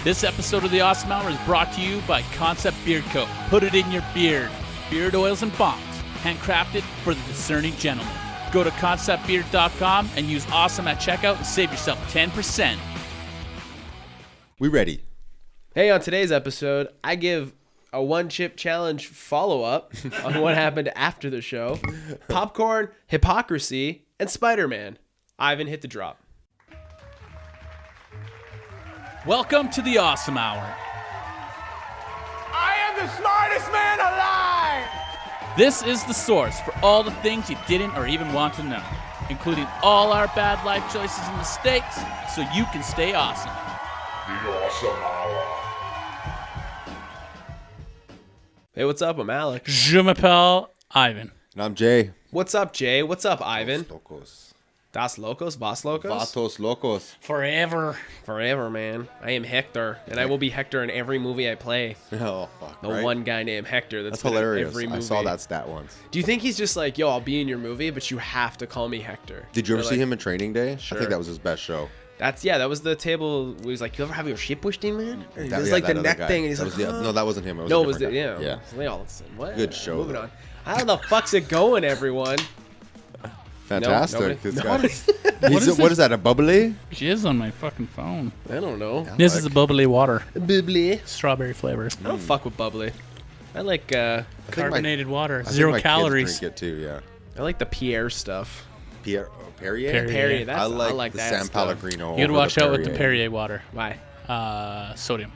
This episode of the Awesome Hour is brought to you by Concept Beard Co. Put it in your beard. Beard oils and bombs, handcrafted for the discerning gentleman. Go to conceptbeard.com and use awesome at checkout and save yourself 10%. We ready? Hey, on today's episode, I give a one-chip challenge follow-up on what happened after the show. Popcorn, Hypocrisy, and Spider-Man. Ivan, hit the drop. Welcome to the Awesome Hour. I am the smartest man alive! This is the source for all the things you didn't or even want to know, including all our bad life choices and mistakes, so you can stay awesome. The Awesome Hour. Hey, what's up? I'm Alex. Je m'appelle Ivan. And I'm Jay. What's up, Jay? What's up, Ivan? Locos. Das Locos? Vas Locos? Vatos Locos. Forever. Forever, man. I am Hector, and I will be Hector in every movie I play. Oh, fuck. The right? one guy named Hector that's That's been in hilarious. every movie. I saw that stat once. Do you think he's just like, yo, I'll be in your movie, but you have to call me Hector? Did you ever Or see like, him in Training Day? Sure. I think that was his best show. That was the table where he's like, you ever have your shit pushed in, man? Or he That- does yeah, like that the other neck guy. thing, and he's That like, was the- no, that wasn't him. It was no, a it was different guy. yeah. They all said, what? Good show, Moving though. on. How the fuck's it going, everyone? Fantastic. nobody- This no, guy. What is What is that? A bubbly? Jizz on my fucking phone. I don't know. This is a bubbly water. Bubbly. Strawberry flavor. I don't fuck with bubbly. I like Carbonated water. I think 0 my kids calories. drink it too. Yeah. I like the Pierre stuff. Perrier. Perrier. Perrier. That's, I like that the San stuff. Pellegrino. You gotta over watch out with the Perrier. Perrier water. Why? Sodium.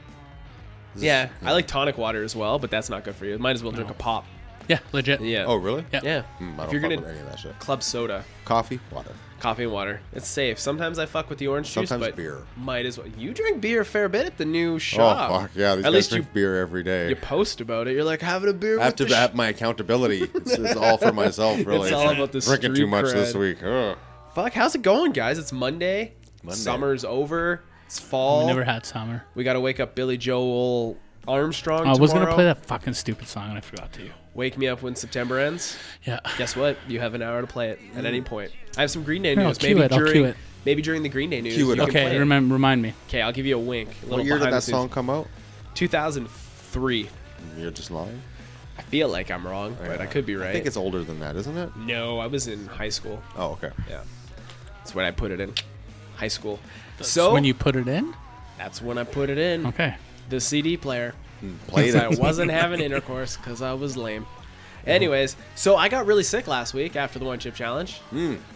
Yeah, I like tonic water as well, but that's not good for you. Might as well drink a pop. Yeah, legit. Yeah. Oh, really? Yeah. Yeah. I If don't you're fuck gonna with any of that shit. club soda, Coffee, water. coffee and water, it's safe. Sometimes I fuck with the orange juice, Sometimes but beer. might as well. You drink beer a fair bit at the new shop. Oh, fuck. Yeah, these At guys least drink beer every day. you post about it. You're like having a beer. I have with to the have my accountability. It's all for myself, really. It's all about the Drinking street too much cred. this week. Ugh. Fuck, how's it going, guys? It's Monday. Monday. Summer's over. It's fall. We never had summer. We got to wake up Billy Joel Armstrong I was gonna tomorrow. play that fucking stupid song and I forgot to. Wake me up when September ends. Yeah. Guess what? You have an hour to play it at any point. I have some Green Day Here, I'll news. cue it, I'll cue it. Maybe during the Green Day news. Cue it you up. can play Okay, it. remind me. Okay, I'll give you a wink. A little What year did behind the that scenes. song come out? 2003. You're just lying. I feel like I'm wrong, but I could be right. I think it's older than that, isn't it? No, I was in high school. Oh, okay. Yeah. That's when I put it in. High school. So So when you put it in? that's when I put it in. Okay. The CD player. Play I that. wasn't having intercourse because I was lame. Anyways, so I got really sick last week after the one chip challenge.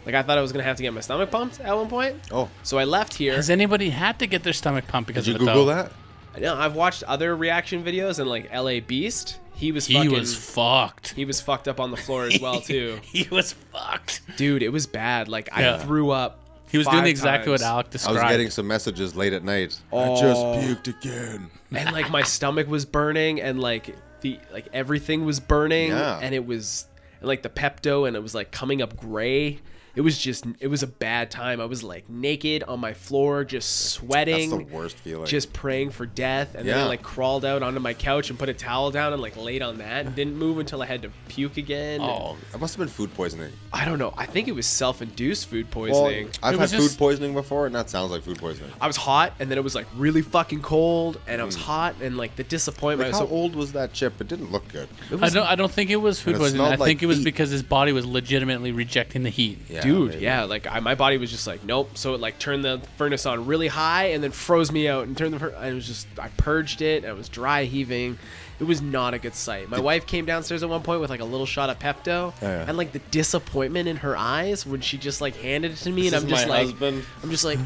Like I thought I was gonna have to get my stomach pumped at one point. Oh, So I left here. Has anybody had to get their stomach pumped because did you of it, Google though? that? No, I've watched other reaction videos and like LA Beast. He was He was fucked. he was fucked up on the floor as well too. He was fucked. Dude, it was bad. Like I Yeah. threw up. He was doing 5 exactly what times. Alec I described. was getting some messages late at night. I Oh. just puked again. And like my stomach was burning and like everything was burning Yeah. and it was and, like the Pepto and it was like coming up gray. It was a bad time. I was like naked on my floor, just sweating. That's the worst feeling. Just praying for death, and then I Yeah. like crawled out onto my couch and put a towel down and like laid on that and didn't move until I had to puke again. Oh, it must have been food poisoning. I don't know. I think it was self-induced food Well, poisoning. I've It had was food just- poisoning before, and that sounds like food poisoning. I was hot, and then it was like really fucking cold, and I was hot, and like the disappointment. Like, how was old was that chip? It didn't look good. I don't think it was food And it poisoning. I smelled think like it was heat. because his body was legitimately rejecting the heat. Yeah, Dude, maybe. yeah, like my body was just like, nope. So it like turned the furnace on really high and then froze me out and turned I was just, I purged it. I was dry heaving. It was not a good sight. My wife came downstairs at one point with like a little shot of Pepto, yeah. and like the disappointment in her eyes when she just like handed it to me, This and is my husband. I'm just like,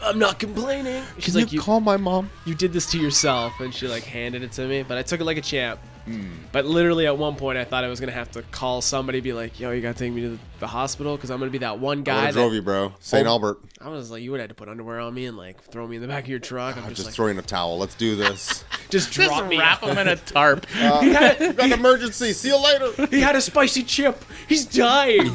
I'm not complaining. She's Can like, you call my mom? you did this to yourself, and she like handed it to me, but I took it like a champ. Hmm. But literally at one point I thought I was gonna have to call somebody, be like, yo, you gotta take me to the hospital because I'm gonna be that one I guy drove that you, bro. St. Oh. Albert. I was like, you would have to put underwear on me and like throw me in the back of your truck. I'm I'm just just like, throwing a towel. Let's do this. just Just drop me. wrap him in a tarp. Got an emergency. See you later. He had a spicy chip. He's dying.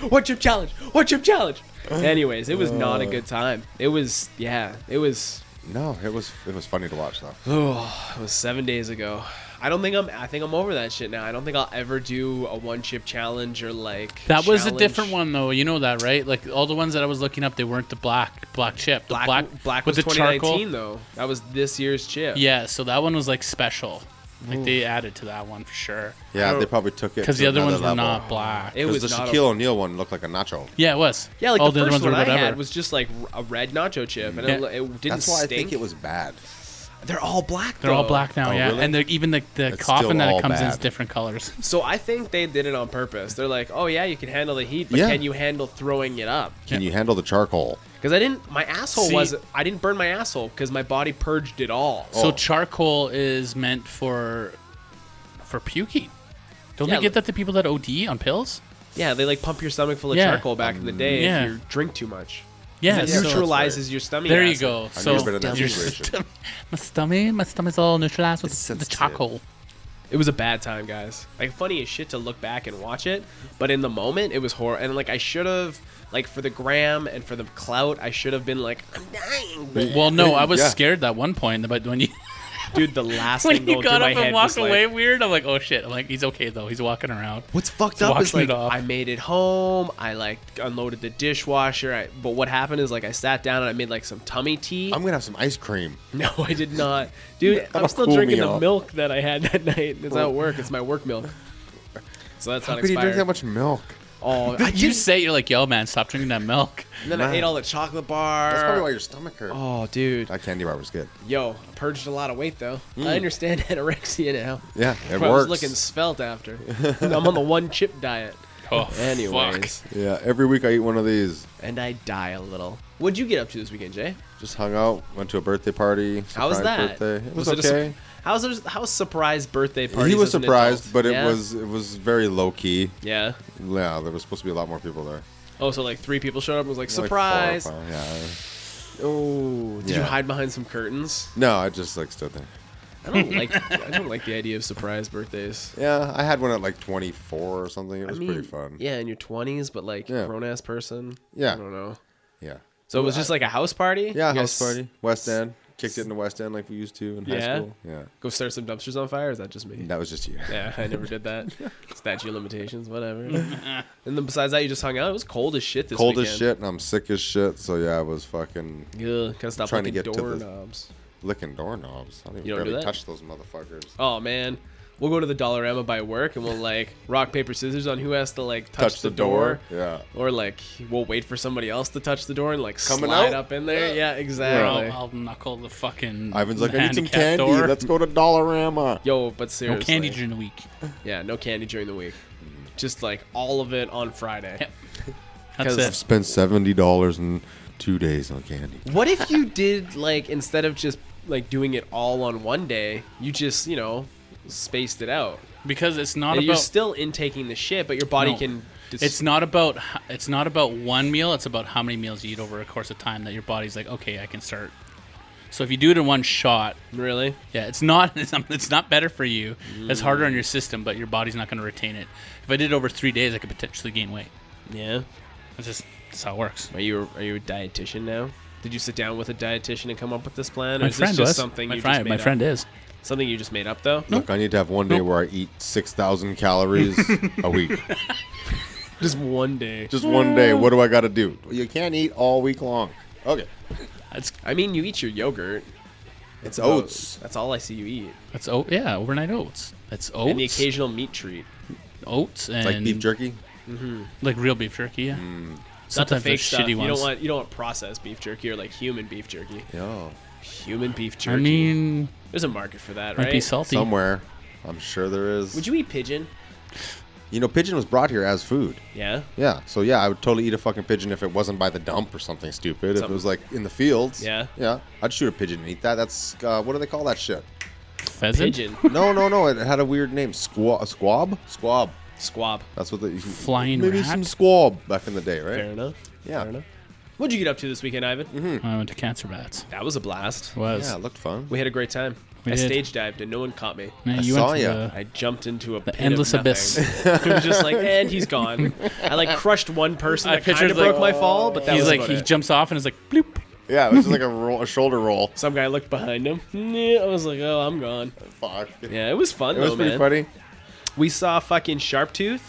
One chip challenge. One chip challenge. Anyways, it was not a good time. It was, yeah, it was. No, it was funny to watch though. Oh, it was 7 days ago. I think I'm over that shit now. I don't think I'll ever do a one chip challenge or like That was a challenge. different one though. You know that, right? Like all the ones that I was looking up, they weren't the black chip. The Black with was the 2019 charcoal. though. That was this year's chip. Yeah, so that one was like special. Like they added to that one for sure. Yeah, they probably took it Because to the other another ones were level. not black. It Because was the not Shaquille O'Neal one looked like a nacho. Yeah, it was. Yeah, like all the other first ones were one I whatever. had was just like a red nacho chip, and Yeah. it didn't That's why stink. I think it was bad. They're all black. They're all though. black now, Oh, yeah. really? And even the It's coffin still that it all comes in is bad. different colors. So I think they did it on purpose. They're like, oh yeah, you can handle the heat, but Yeah. can you handle throwing it up? Can you handle the charcoal? Because my asshole See- I didn't burn my asshole because my body purged it all. Oh. So charcoal is meant for puking. Don't Yeah, they get that to people that OD on pills? Yeah, they like pump your stomach full of Yeah. charcoal back in the day yeah. if you drink too much. Yeah, It so- neutralizes your stomach. there you acid. go. I've So never been in that your situation. my stomach's all neutralized with It's the sensitive. charcoal. It was a bad time, guys. Like funny as shit to look back and watch it, but in the moment it was horrible. And like I should have, like for the gram and for the clout, I should have been like, I'm dying. But, Well, no, I was Yeah. scared at one point, but when you dude, the last when thing you going got through my up and head walked was like, away weird, I'm like, oh shit. I'm like, he's okay though. He's walking around. what's fucked Just up is walking like it off. I made it home. I like unloaded the dishwasher. But what happened is like I sat down and I made like some tummy tea. I'm gonna have some ice cream. No, I did not, dude. I'm That'll still cool drinking me the off. milk that I had that night. It's at work. It's my work milk. So that's How not could you drink expired. that much milk? Oh, I Did you did. say you're like, yo man, stop drinking that milk? And then I ate all the chocolate bar. That's probably why your stomach hurt. Oh, dude. That candy bar was good. Yo, I purged a lot of weight though. I understand anorexia now. Yeah, it I works. was looking svelte after. I'm on the one chip diet. Oh, Anyways, Yeah, every week I eat one of these. and I die a little. What'd you get up to this weekend, Jay? Just hung out, went to a birthday party. How was surprise that? Birthday. It was it a okay. how's surprise birthday party? He was surprised, but yeah? it was very low key. Yeah. Yeah, there was supposed to be a lot more people there. Oh, so like 3 people showed up and was like, Like 4 or surprise. 5, yeah. Oh, did you Yeah. hide behind some curtains? No, I just like stood there. I don't like the idea of surprise birthdays. Yeah, I had one at like 24 or something. It was pretty fun. Yeah, in your 20s, but like Yeah. grown ass person. Yeah. I don't know. Yeah. So it was just like a house party. Yeah, You house guys party. West End. Kicked it in the West End like we used to in high Yeah? school. Yeah. Go start some dumpsters on fire. Or is that just me? That was just you. Yeah, I never did that. Statute of limitations, whatever. And then besides that, you just hung out. It was cold as shit this Cold weekend. as shit, and I'm sick as shit. So yeah, I was fucking Yeah, gotta stop Trying to licking get to the- doorknobs. licking doorknobs. I don't even You don't do barely that? touch those motherfuckers. Oh man, we'll go to the Dollarama by work and we'll like rock paper scissors on who has to like touch the door. Yeah. Or like we'll wait for somebody else to touch the door and like Coming slide out? up in there. Yeah, Or exactly. I'll knuckle the fucking Ivan's like, I need some handicap candy. door. Let's go to Dollarama. Yo, but No seriously, candy during the week. Yeah, no candy during the week. Just like all of it on Friday. Yep. 'Cause- That's I've it. spent $70 in 2 days on candy. What if you did like instead of just like doing it all on one day, you just spaced it out? Because it's not And you're about still intaking the shit, but your body No. can. it's not about one meal. It's about how many meals you eat over a course of time that your body's like, okay, I can start. So if you do it in one shot, Really? yeah, it's not better for you. It's harder on your system, but your body's not going to retain it. If I did it over 3 days, I could potentially gain weight. Yeah. That's how it works. Are you a dietitian now? Did you sit down with a dietitian and come up with this plan, or My is this friend just was. something My you friend, just made my up? friend is. Something you just made up though? Look, I need to have one day where I eat 6,000 calories a week. Just one day. Just one day. What do I got to do? You can't eat all week long. Okay. I mean, you eat your yogurt. It's oats. That's all I see you eat. That's overnight oats. That's oats. And the occasional meat treat. Oats and It's like beef jerky. like real beef jerky. Yeah. Not the Sometimes fake they're stuff. shitty You ones. don't want processed beef jerky or like human beef jerky. Yo. Human beef jerky. I mean, there's a market for that, might right? be salty. Somewhere. I'm sure there is. Would you eat pigeon? You know, pigeon was brought here as food. Yeah. Yeah. So, yeah, I would totally eat a fucking pigeon if it wasn't by the dump or something stupid. If Something- it was, like, in the fields. Yeah. Yeah. I'd shoot a pigeon and eat that. That's, what do they call that shit? Pheasant. Pigeon. No. It had a weird name. Squab? Squab. Squab. That's what they... Flying Maybe rat? some squab back in the day, right? Fair enough. Yeah. Fair enough. What'd you get up to this weekend, Ivan? I went to Cancer Bats. That was a blast. Was. Yeah, it looked fun. We had a great time. We I did. stage dived and no one caught me. Man, I you saw went to ya. the- I jumped into a pit endless of nothing. abyss. It was just like, and he's gone. I like crushed one person I that kind pictured, of like- broke my fall, but that He's was like about he it. jumps off and is like bloop, Yeah, it was just like a shoulder roll. Some guy looked behind him. I was like, oh, I'm gone. Fuck. Yeah, it was fun It though, was pretty man. funny. We saw fucking Sharptooth,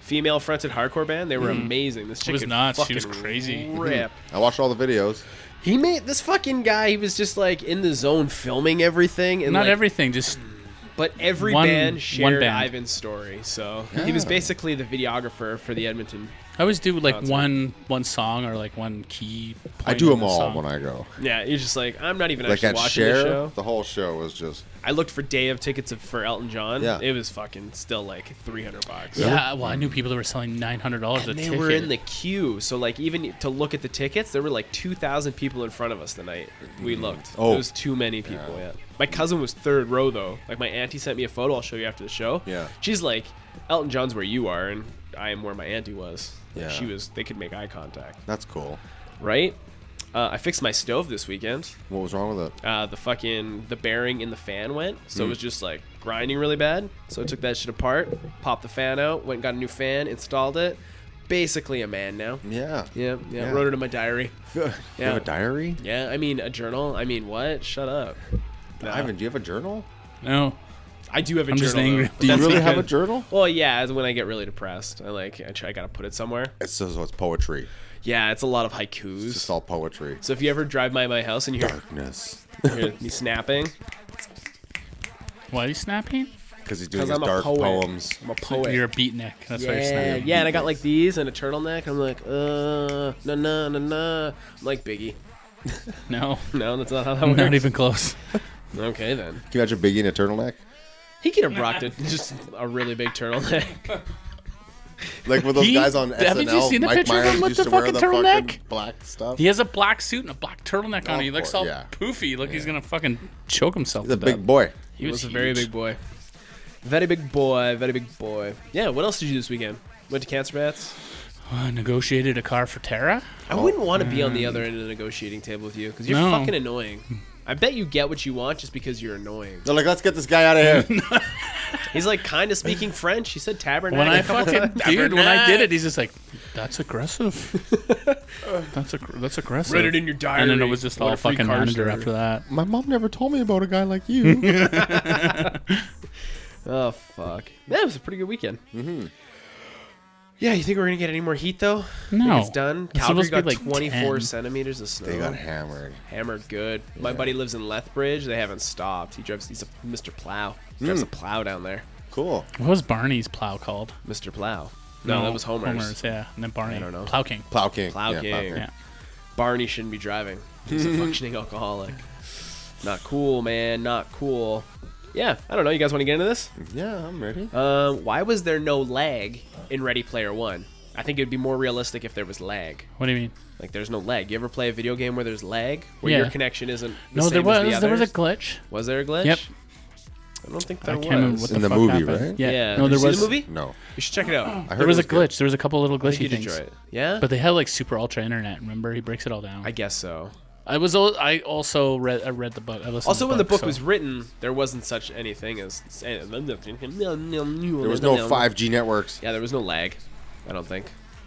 female fronted hardcore band. They were amazing. This chick was could nuts. She was fucking crazy. Rip. I watched all the videos. He made this fucking guy. He was just like in the zone filming everything, and Not like, everything, just but every one- band one shared band. Ivan's story. So he was basically the videographer for the Edmonton. I always do like Concert. one song or like one key. I point do in them the all song. when I go. Yeah, you're just like, I'm not even Like actually at watching Share, the show. the whole show was just. I looked for day of tickets for Elton John. Yeah. It was fucking still like $300. Yeah, well, I knew people that were selling $900 a And they ticket. were in the queue. So like even to look at the tickets, there were like 2,000 people in front of us the night we looked. Oh. It was too many people. Yeah. My cousin was third row though. Like my auntie sent me a photo. I'll show you after the show. Yeah. She's like, Elton John's where you are, and I am where my auntie was. Like, Yeah. She was. They could make eye contact. That's cool. Right. I fixed my stove this weekend. What was wrong with it? The bearing in the fan went, so it was just like grinding really bad. So I took that shit apart, popped the fan out, went and got a new fan, installed it. Basically a man now. Yeah. Yeah. Wrote it in my diary. You Yeah. have a diary? Yeah, I mean a journal. I mean what? Shut up. No. Ivan, do you have a journal? No. I do have a I'm journal. just angry. though, but Do you that's really have a because- journal? Well, yeah. It's when I get really depressed. I gotta put it somewhere. It's poetry. Yeah, it's a lot of It's haikus. just all poetry. So if you ever drive by my house and you hear, Darkness. hear me snapping, Why are you snapping? Because he's doing because his I'm a dark poet. poems. I'm a poet. You're a beatnik. That's why you're Yeah, snapping. yeah, and I got like these and a turtleneck. I'm like, nah. I'm like Biggie. No. No, that's not how that works. Not even close. Okay then. Can you imagine Biggie in a turtleneck? He could have rocked it, just a really big turtleneck. Like with those guys on SNL. Haven't you seen the Mike picture of Myers him with used the to wear fucking the turtleneck? fucking black stuff. He has a black suit and a black turtleneck on. Of He looks course, all yeah. poofy. Look, he's gonna fucking choke himself. He's a to big death. boy. He was a very huge. big boy. Very big boy, very big boy. Yeah, what else did you do this weekend? Went to Cancer Bats? Negotiated a car for Tara. I wouldn't want to be on the other end of the negotiating table with you because you're No. fucking annoying. I bet you get what you want just because you're annoying. They're like, let's get this guy out of here. He's like kind of speaking French. He said tabernacle. When I a couple fucking times. dude, when I did it, he's just like, "That's aggressive. that's aggressive." Write it in your diary. And then it was just What all a free fucking car manager story. after that. My mom never told me about a guy like you. Oh fuck! Yeah, it was a pretty good weekend. Mm-hmm. Yeah, you think we're gonna get any more heat though? No. Think it's done. It's Calgary supposed to be got like 24 10. centimeters of snow. They got hammered. Hammered good. My buddy lives in Lethbridge. They haven't stopped. He's a Mr. Plow. Drives a plow down there. Cool. What was Barney's plow called? Mr. Plow. No, that was Homer's. Yeah, and then Barney. I don't know. Plow King. Plow King. Plow Yeah, King. Yeah. Barney shouldn't be driving. He's a functioning alcoholic. Not cool, man. Not cool. Yeah, I don't know. You guys want to get into this? Yeah, I'm ready. Why was there no lag in Ready Player One? I think it would be more realistic if there was lag. What do you mean? Like, there's no lag. You ever play a video game where there's lag? Where Yeah. your connection isn't the No, same there as was. the There was a others? glitch. Was there a glitch? Yep. I don't think I there can't remember was. what In the the fuck movie, happened. right? Yeah. Yeah. No, Did there you see was. the movie? No. You should check it out. I heard There it was a good. glitch. There was a couple little I think glitchy you'd things. enjoy it. Yeah? But they had like super ultra internet. Remember, he breaks it all down. I guess so. I also read the book. I listened Also, to when the book so- was written, there wasn't such anything as... There was no 5G networks. Yeah, there was no lag, I don't think.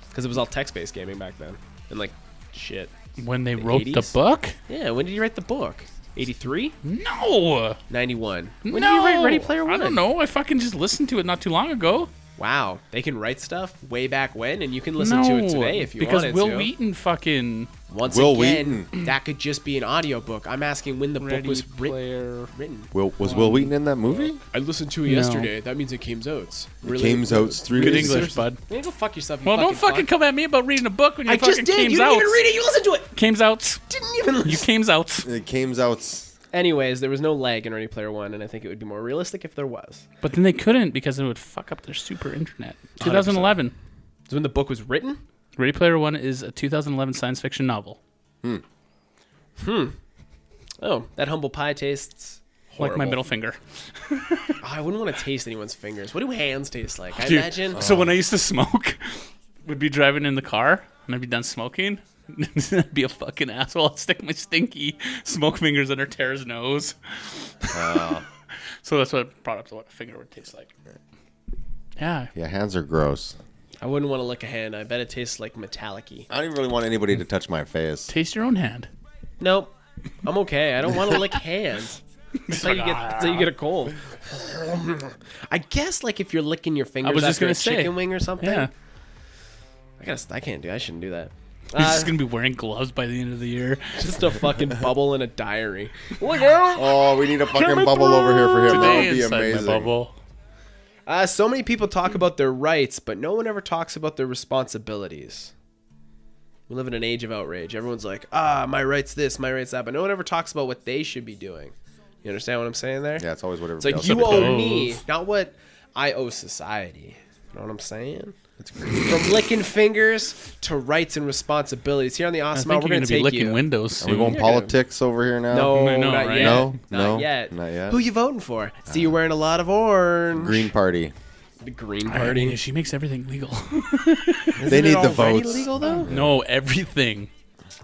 Because it was all text-based gaming back then. And, like, shit. when they wrote the 80s? book. Yeah, when did you write the book? 83? No. 91. When no. did you write Ready Player One? I don't know. I fucking just listened to it not too long ago. Wow, they can write stuff way back when, and you can listen to it today if you because wanted Will to. Wheaton fucking Once Will again, that could just be an audiobook. I'm asking when the book Ready was Player. written. Was Will Wheaton in that movie? I listened to it No. yesterday. That means it came out. It came out 3 Good days. English, bud. Man, go fuck yourself. You Well, don't fuck. fucking come at me about reading a book when you I fucking just did. cames You didn't out. even read it. You listened to it. Cames out. Didn't even listen. You cames out. It came out. Anyways, there was no lag in Ready Player One, and I think it would be more realistic if there was. But then they couldn't because it would fuck up their super internet. 2011. So when the book was written? Ready Player One is a 2011 science fiction novel. Oh, that humble pie tastes horrible. Like my middle finger. Oh, I wouldn't want to taste anyone's fingers. What do hands taste like? I Dude, imagine. So when I used to smoke, would be driving in the car and I'd be done smoking. I'd be a fucking asshole. I'd stick my stinky smoke fingers under Tara's nose. So that's what it brought up to what a finger would taste like. Yeah. Yeah, hands are gross. I wouldn't want to lick a hand. I bet it tastes like metallic-y. I don't even really want anybody to touch my face. Taste your own hand. Nope. I'm okay. I don't want to lick hands. That's how you get a cold. I guess like if you're licking your fingers was just after gonna a say. chicken wing or something. Yeah. I can't do. I shouldn't do that. He's just gonna be wearing gloves by the end of the year. Just a fucking bubble in a diary. Look out! Oh, we need a fucking bubble over here for him. That Today would be inside amazing. my bubble. So many people talk about their rights, but no one ever talks about their responsibilities. We live in an age of outrage. Everyone's like, my right's this, my right's that, but no one ever talks about what they should be doing. You understand what I'm saying there? Yeah, it's always what It's everybody like else you should be owe doing. me, not what I owe society. You know what I'm saying? From licking fingers to rights and responsibilities. Here on the I Awesome think Hour, you're we're gonna going to be take licking you. windows Are we soon. going You're politics over here now? No, I know, not right? yet. No? Not No? yet. Not yet? Who you voting for? See, you're wearing a lot of orange. Green Party. The Green I Party. mean, she makes everything legal. They need the Already votes. legal though? No, everything.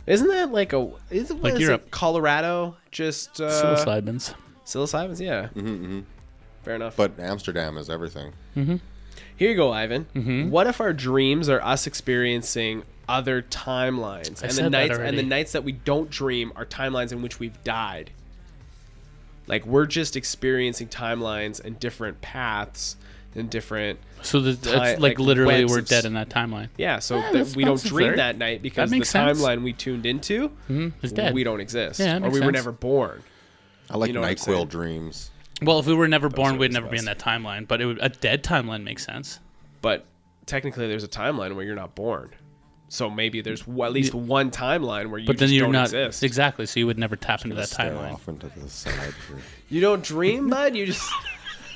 Isn't that like a? Isn't Like like Europe. Colorado? Just Psilocybins. psilocybins? Yeah. Fair enough. But Amsterdam is everything. Here you go, Ivan. What if our dreams are us experiencing other timelines, I and said the that nights already. and the nights that we don't dream are timelines in which we've died? Like we're just experiencing timelines and different paths and different. So Ti- it's like like literally webs we're of dead in that timeline. Yeah, so that's- we don't that's dream fair. that night because That the makes sense. timeline we tuned into, It's dead. we don't exist, Yeah, that or makes we were sense. never born. I like You know what I'm NyQuil saying? dreams. Well, if we were never born, are we'd the never be in best. that timeline. But a dead timeline makes sense. But technically, there's a timeline where you're not born. So maybe there's at least one timeline where you But then just you're don't not exist. exactly. So you would never tap into that Stare timeline. off into the side here. You don't dream, bud. You just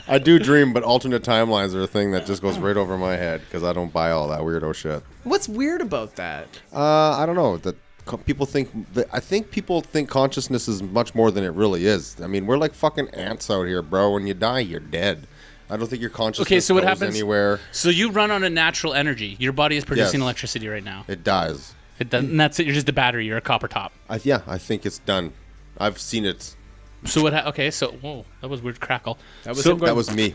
I do dream, but alternate timelines are a thing that just goes right over my head because I don't buy all that weirdo shit. what's weird about that? I don't know. I think people think consciousness is much more than it really is. I mean, we're like fucking ants out here, bro. When you die, you're dead. I don't think your consciousness Okay, so what goes happens anywhere. So you run on a natural energy. Your body is producing Yes. electricity right now. It dies. It doesn't. And that's it. You're just a battery. You're a copper top. I think it's done. I've seen it. So what? Okay. So whoa, that was weird crackle. That was So- him going, That was me.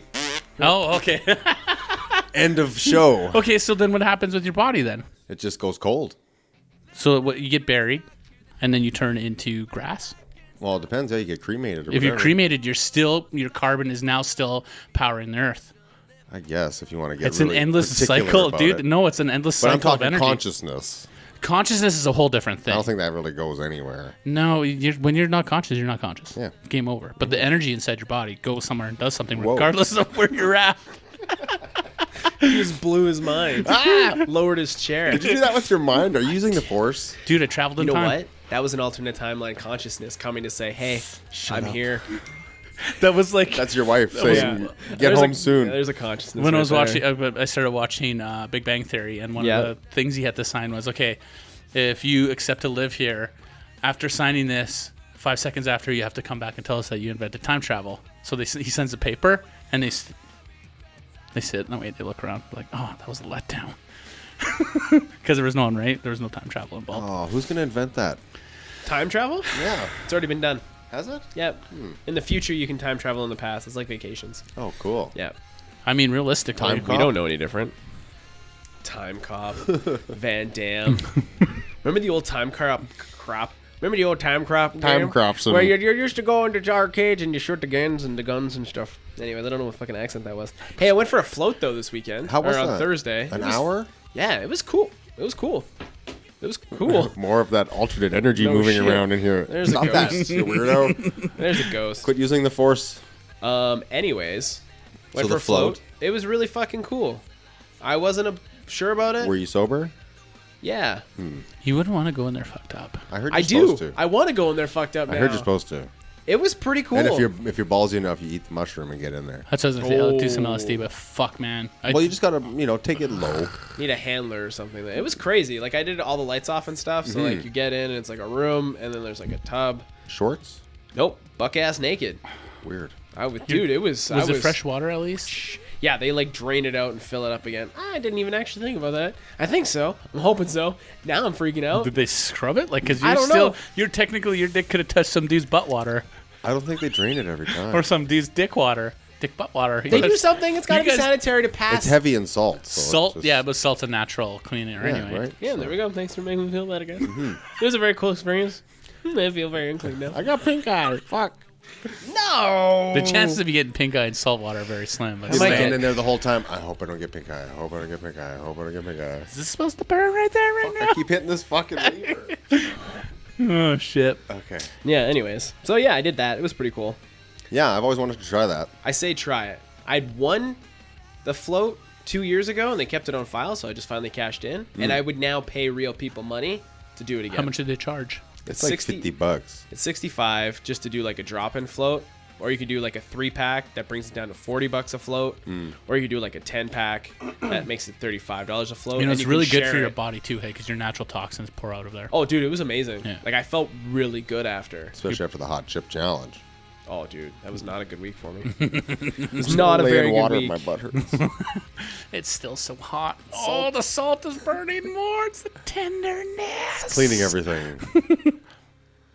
Oh, okay. End of show. Okay. So then, what happens with your body then? It just goes cold. So what? You get buried, and then you turn into grass. Well, it depends how you get cremated. Or If you're whatever. cremated, your carbon is now still powering the earth. I guess if you want to get It's really an endless particular cycle, about dude. it. No, it's an endless But I'm cycle of talking energy. consciousness. Consciousness is a whole different I thing. don't think that really goes anywhere. No, when you're not conscious, you're not conscious. Yeah. Game over. But the energy inside your body goes somewhere and does something Whoa. regardless of where you're at. he just blew his mind. Lowered his chair. Did you do that with your mind? Are you using the force? Dude, I traveled in You know time. what? That was an alternate timeline consciousness coming to say, "Hey, I'm here." That was like That's your wife saying, Yeah. "Get There's home a, soon." Yeah, there's a consciousness. when I right was there. watching. I started watching Big Bang Theory, and one Yeah. of the things he had to sign was, okay, if you accept to live here, after signing this, 5 seconds after, you have to come back and tell us that you invented time travel. So he sends a paper, and they sit. No, wait, they look around like, oh, that was a letdown. Because there was no one, right? There was no time travel involved. Oh, who's gonna invent that? Time travel? Yeah, It's already been done. has it? Yep. In the future, you can time travel in the past. It's like vacations. Oh, cool. Yep. I mean, realistically, Time We cop? don't know any different. Time Cop, Van Damme. Remember the old Time Crop? Remember the old Time Crop? Time game? Crops and- Where you used to go into arcades and you shoot the guns and stuff. Anyways, I don't know what fucking accent that was. Hey, I went for a float though this weekend. How was or on that? Thursday. An It was- hour? Yeah, it was cool. It was cool. It was cool. More of that alternate energy No moving shit. around in here. There's a Stop that, ghost. you weirdo. There's a ghost. Quit using the force. Anyways, went So for the a float. float? It was really fucking cool. I wasn't sure about it. Were you sober? Yeah, you wouldn't want to go in there fucked up. I heard you're I supposed do. to. I want to go in there fucked up now. I heard you're supposed to. It was pretty cool. And if you're ballsy enough, you eat the mushroom and get in there. That's what I was gonna say. I'll do some Oh. LSD, but fuck, man. Well, you just gotta, take it low. Need a handler or something. It was crazy. Like I did all the lights off and stuff. So like you get in and it's like a room and then there's like a tub. Shorts? Nope, buck ass naked. Weird. Dude, it was. was it fresh water at least? Yeah, they like drain it out and fill it up again. I didn't even actually think about that. I think so. I'm hoping so. Now I'm freaking out. Did they scrub it? Like, because I you're don't still, know. you're technically, your dick could have touched some dude's butt water I don't think they drain it every time. or some dude's dick water, dick butt water. They do something. It's got to You be guys- sanitary to pass. It's heavy in salt. So Salt, it's just- yeah, but salt's a natural cleaner Yeah, anyway. right? Yeah, there we go. Thanks for making me feel that again. It was a very cool experience. I feel very unclean now. I got pink eye. Fuck. No. The chances of you getting pink eye in salt water are very slim. But He's might standing get- there the whole time. I hope I don't get pink eye. I hope I don't get pink eye. I hope I don't get pink eye. is this supposed to burn right there, right I keep hitting this fucking lever. now? Oh shit! Okay. Yeah. Anyways, so yeah, I did that. It was pretty cool. Yeah, I've always wanted to try that. I say try it. I'd won the float 2 years ago, and they kept it on file, so I just finally cashed in. And I would now pay real people money to do it again. How much did they charge? It's like 60 $50. It's 65 just to do like a drop-in float, or you could do like a 3-pack that brings it down to $40 a float, or you could do like a 10-pack that makes it $35 a float. You know, and it's can really good share for your it. body too, hey, because your natural toxins pour out of there. Oh, dude, it was amazing. Yeah. Like I felt really good after. Especially after the hot chip challenge. Oh, dude, that was not a good week for me. It was not a very good water week. My butt hurts. It's still so hot. Oh, the salt is burning more. It's the tenderness. Cleaning everything.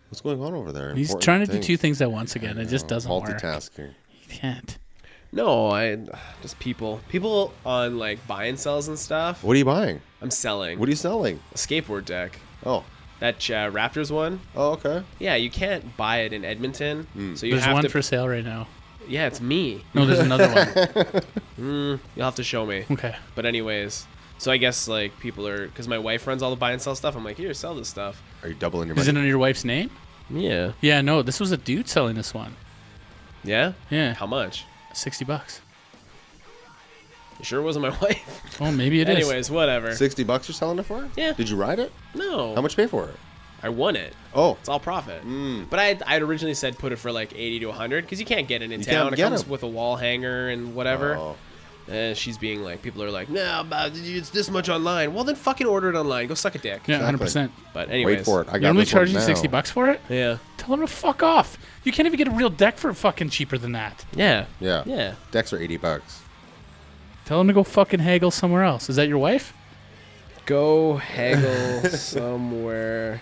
What's going on over there? He's Important trying to do thing. two things at once again. It just doesn't work. Multitasking. He can't. No, just people on like buy and sells and stuff. What are you buying? I'm selling What are you selling? a skateboard deck. Oh. That Raptors one. Oh, okay. Yeah, you can't buy it in Edmonton, so you There's have one to. for sale right now. Yeah, it's me. No, there's another one. You'll have to show me. Okay. But anyways, so I guess like people are because my wife runs all the buy and sell stuff. I'm like, here, sell this stuff. Are you doubling your Is money? it under your wife's name? Yeah. Yeah, no, this was a dude selling this one. Yeah. Yeah. How much? $60. You sure it wasn't my wife? Oh, maybe it is. Anyways, whatever. $60 you're selling it for? Yeah. Did you ride it? No. How much you pay for it? I won it. Oh. It's all profit. But I'd originally said put it for like 80 to 100 because you can't get it in town. can't It get comes 'em. with a wall hanger and whatever. Oh. And she's being like, people are like, no, but it's this much online. Well, then fucking order it online. Go suck a dick. Yeah, 100%. But anyways. Wait for it. I You got only this one charge you now. $60 for it? Yeah. Tell him to fuck off. You can't even get a real deck for fucking cheaper than that. Yeah. Yeah. Yeah. Decks are $80. Tell him to go fucking haggle somewhere else. Is that your wife? Go haggle somewhere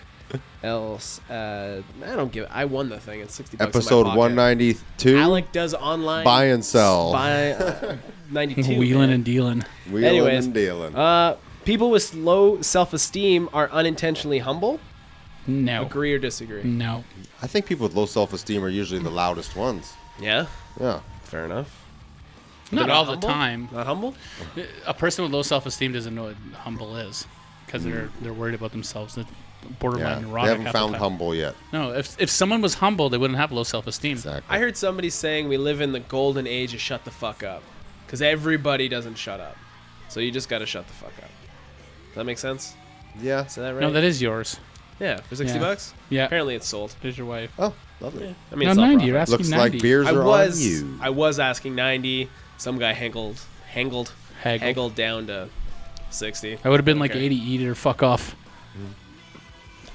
else. I don't give. I won the thing. It's $60. in my Episode pocket. 192. Alec does online Buy and sell. Buy 92. Wheeling man. and dealing. Wheeling Anyways, and dealing. People with low self-esteem are unintentionally humble. No. Agree or disagree? No. I think people with low self-esteem are usually the loudest ones. Yeah. Yeah. Fair enough. Not They're all humble? the time. Not humble. A person with low self-esteem doesn't know what humble is because they're worried about themselves. They're borderline Yeah. They neurotic. haven't half the found time. humble yet. No, if someone was humble, they wouldn't have low self-esteem. Exactly. I heard somebody saying we live in the golden age of shut the fuck up, because everybody doesn't shut up, so you just got to shut the fuck up. Does that make sense? Yeah. Is that right? No, that is yours. Yeah, for $60. Yeah. Apparently it's sold. There's your wife. Oh, lovely. I mean, No, it's all 90. You're profit. asking Looks 90. like beers are on you. I was asking 90. Some guy haggled down to 60. I would have been like Okay. 80, eat it or fuck off.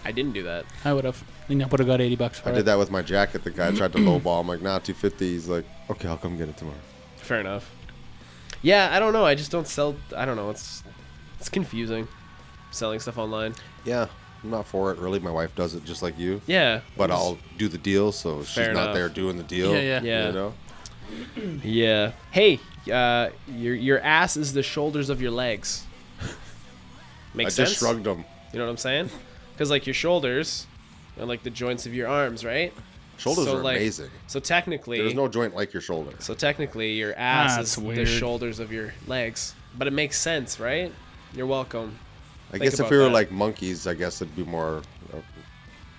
I didn't do that. I would have. I would have got $80 for I it. did that with my jacket. The guy tried to lowball. I'm like, nah, 250. He's like, okay, I'll come get it tomorrow. Fair enough. Yeah, I don't know. I just don't sell. I don't know. It's confusing selling stuff online. Yeah, I'm not for it really. My wife does it just like you. Yeah, But I'll do the deal, so she's Fair not enough. there doing the deal. Yeah. Yeah. You know? Yeah. Hey, your ass is the shoulders of your legs. Makes I sense. just shrugged them. You know what I'm saying? Because like your shoulders are like the joints of your arms, right? Shoulders So, are like, amazing. So technically, There's no joint like your shoulder. so technically, your ass That's is weird. the shoulders of your legs. But it makes sense, right? You're welcome. I Think guess if about we were that. like monkeys, I guess it'd be more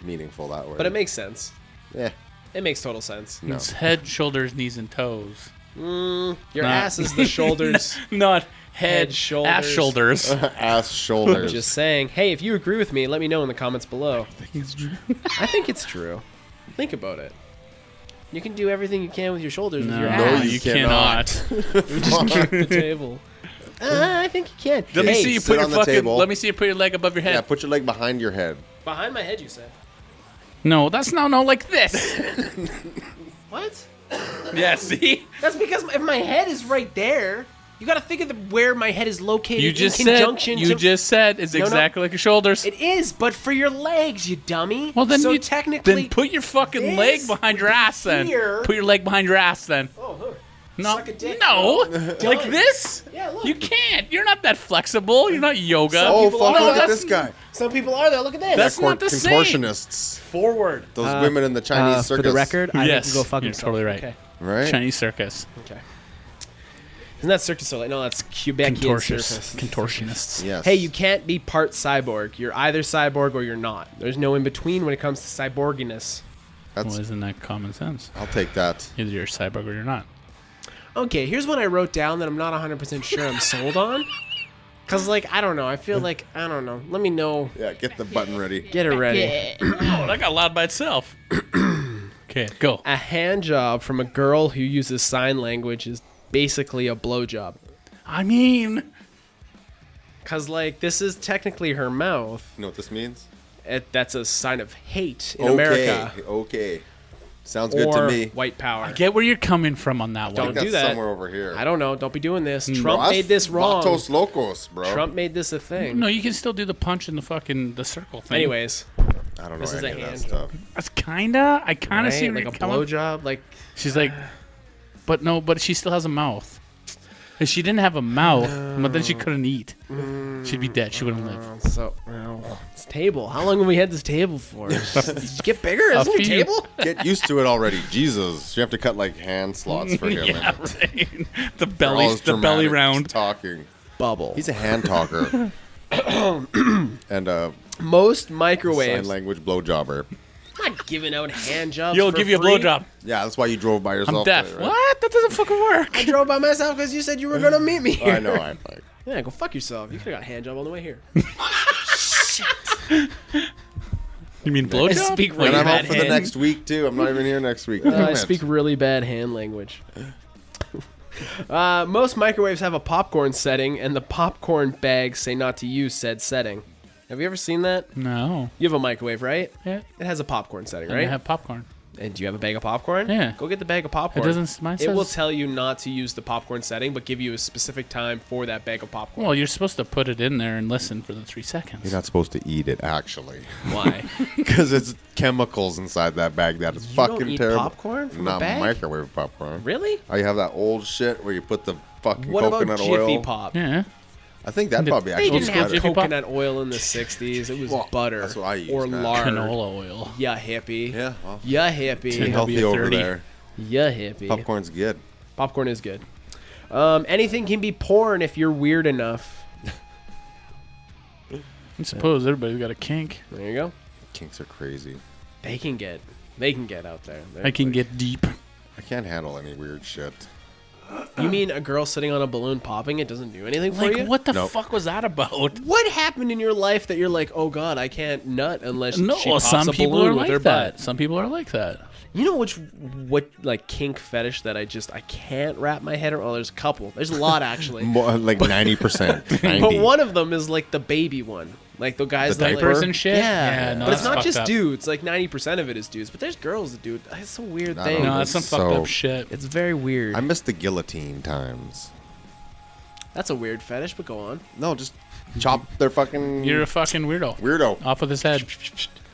meaningful that way. But it makes sense. Yeah. It makes total sense. No. It's head, shoulders, knees, and toes. Your Nah. ass is the shoulders. Not head, shoulders. ass, shoulders. Ass, shoulders. Just saying. Hey, if you agree with me, let me know in the comments below. I think it's true. Think about it. You can do everything you can with your shoulders with your No, ass. you cannot. cannot. Kick the table. I think you can. Let me Hey, see you sit put your on the fucking. table. Let me see you put your leg above your Yeah, head. put your leg behind your head. behind my head, you said. No, that's no like this. What? Yeah, see. That's because if my head is right there, you got to think of where my head is located You just in said. conjunction You to... just said it's No, no. exactly like your shoulders. It is, but for your legs, you dummy. Well, then so you technically... then put your fucking this leg behind your ass. Then here- put your leg behind your ass. Then Oh, huh. No, Suck a dick, no, bro. like this. Yeah, look. You can't. You're not that flexible. You're not yoga. Oh, people fuck, are- look at that's- this guy. Some people are though. Look at this. That's not the same. Contortionists. forward. Those women in the Chinese For circus. the record, I Yes, think you go fuck you're yourself. totally right. Okay. Right? Chinese circus. Okay. Isn't that Cirque du Soleil? No, that's Quebecian circus. Contortionists. Yes. Hey, you can't be part cyborg. You're either cyborg or you're not. There's no in between when it comes to cyborginess. Well, That's, isn't that common sense? I'll take that. Either you're a cyborg or you're not. Okay, here's what I wrote down that I'm not 100% sure I'm sold on. Cause like I don't know. I feel like I don't know. Let me know. Yeah, get the button ready. Get it ready. Oh, that got loud by itself. Okay, go. A hand job from a girl who uses sign language is basically a blowjob. I mean, Cause like this is technically her mouth. You know what this means? That's a sign of hate in America. Okay. Sounds good Or to me. white power. get where you're coming from on that I Don't one. think do that's that. somewhere over here. I don't know. Don't be doing this. Bro, Trump that's made this wrong. Vatos locos, bro. Trump made this a thing. No, you can still do the punch in the fucking the circle thing. Anyways, I don't know This is any a of that hand stuff. that's I kind of see right? where Like a you're coming. blowjob. Like She's like, but she still has a mouth. If she didn't have a mouth, but then she couldn't eat. She'd be dead. She wouldn't live. so. Well, this table. How long have we had this table for? Did you get bigger? Is A it a few. table? Get used to it already. Jesus. You have to cut like hand slots for him. Yeah, and right. The all belly, his the belly dramatic round. talking. Bubble. He's a hand talker. And a Most sign microwaves. language blowjobber. I'm not giving out hand jobs. You'll for give you a free. blowjob. Yeah, that's why you drove by yourself. I'm deaf. today, right? What? That doesn't fucking work. I drove by myself because you said you were gonna meet me here. I know. I'm like, Yeah, go fuck yourself. You could have got a hand job on the way here. You mean I blowjob? speak and really I'm bad out for the hand. next week too. I'm not even here next week. I Damn it. speak really bad hand language. Most microwaves have a popcorn setting, and the popcorn bags say not to use said setting. Have you ever seen that? No. You have a microwave, right? Yeah. It has a popcorn setting, I right? have popcorn. And do you have a bag of popcorn? Yeah. Go get the bag of popcorn. It doesn't. Mine It will says. tell you not to use the popcorn setting, but give you a specific time for that bag of popcorn. Well, you're supposed to put it in there and listen for the 3 seconds. You're not supposed to eat it actually, Why? because it's chemicals inside that bag that is You fucking don't eat terrible. popcorn from a Not bag? microwave popcorn. Really? Oh, you have that old shit where you put the fucking What about coconut Jiffy oil. Pop? Yeah. I think that They- probably They actually didn't is have better. Jiffy Pop? coconut oil in the 60s. It was Well, butter. that's what I use or now. lard. Canola oil. Yeah, hippie. Yeah, well, Yeah, hippie. stay healthy over 30. there. Yeah, hippie. Popcorn's good. Popcorn is good. Anything can be porn if you're weird enough. I suppose everybody's got a kink. There you go. Kinks are crazy. They can get out there. I can get deep. I can't handle any weird shit. You mean a girl sitting on a balloon popping it doesn't do anything for Like, you? what the Nope. fuck was that about? What happened in your life that you're like, oh god, I can't nut unless No, she pops some a people balloon are with her like that. butt? Some people are like that. You know what like kink fetish that I can't wrap my head around? Oh, there's a couple. There's a lot actually. More, like 90%. 90. But one of them is like the baby one. Like the guys The that diapers like, and shit? Yeah, Yeah, no, but it's that's not fucked just up. dudes. Like 90% of it is dudes, but there's girls that do it. It's a weird I thing. don't No, know. that's some So- fucked up shit. It's very weird. I miss the guillotine times. That's a weird fetish, but go on. No, just chop their fucking You're a fucking weirdo. weirdo. Off with his head.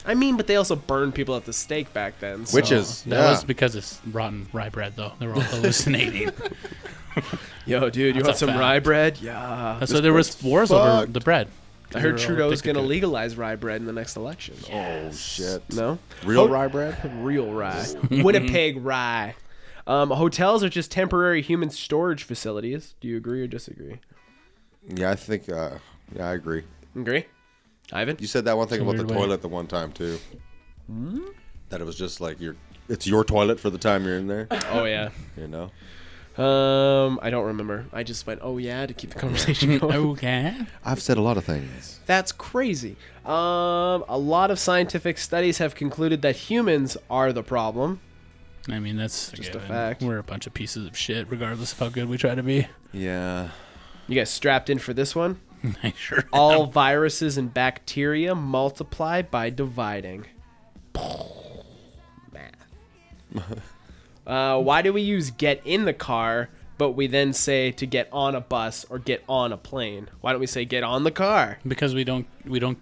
I mean, but they also burned people at the stake back then. So. Witches. That Yeah. was because it's rotten rye bread, though. They were all hallucinating. Yo, dude, you That's want a some fact. rye bread? Yeah. That's why there was wars over fucked. the bread. I heard They were all Trudeau's addicted gonna to it. legalize rye bread in the next election. Oh shit. No? Real rye bread? Real rye. Winnipeg rye. Hotels are just temporary human storage facilities. Do you agree or disagree? Yeah, I think. Yeah, I agree. Agree? Ivan? You said that one thing It's a about the weird way. toilet the one time too. That it was just like it's your toilet for the time you're in there. Oh, yeah. You know. I don't remember. I just went, oh, yeah, to keep the conversation going. Okay. I've said a lot of things. That's crazy. A lot of scientific studies have concluded that humans are the problem. I mean, that's Just a given. fact. We're a bunch of pieces of shit, regardless of how good we try to be. Yeah. You guys strapped in for this one? I sure All viruses and bacteria multiply by dividing. Math. Why do we use get in the car, but we then say to get on a bus or get on a plane? Why don't we say get on the car? because we don't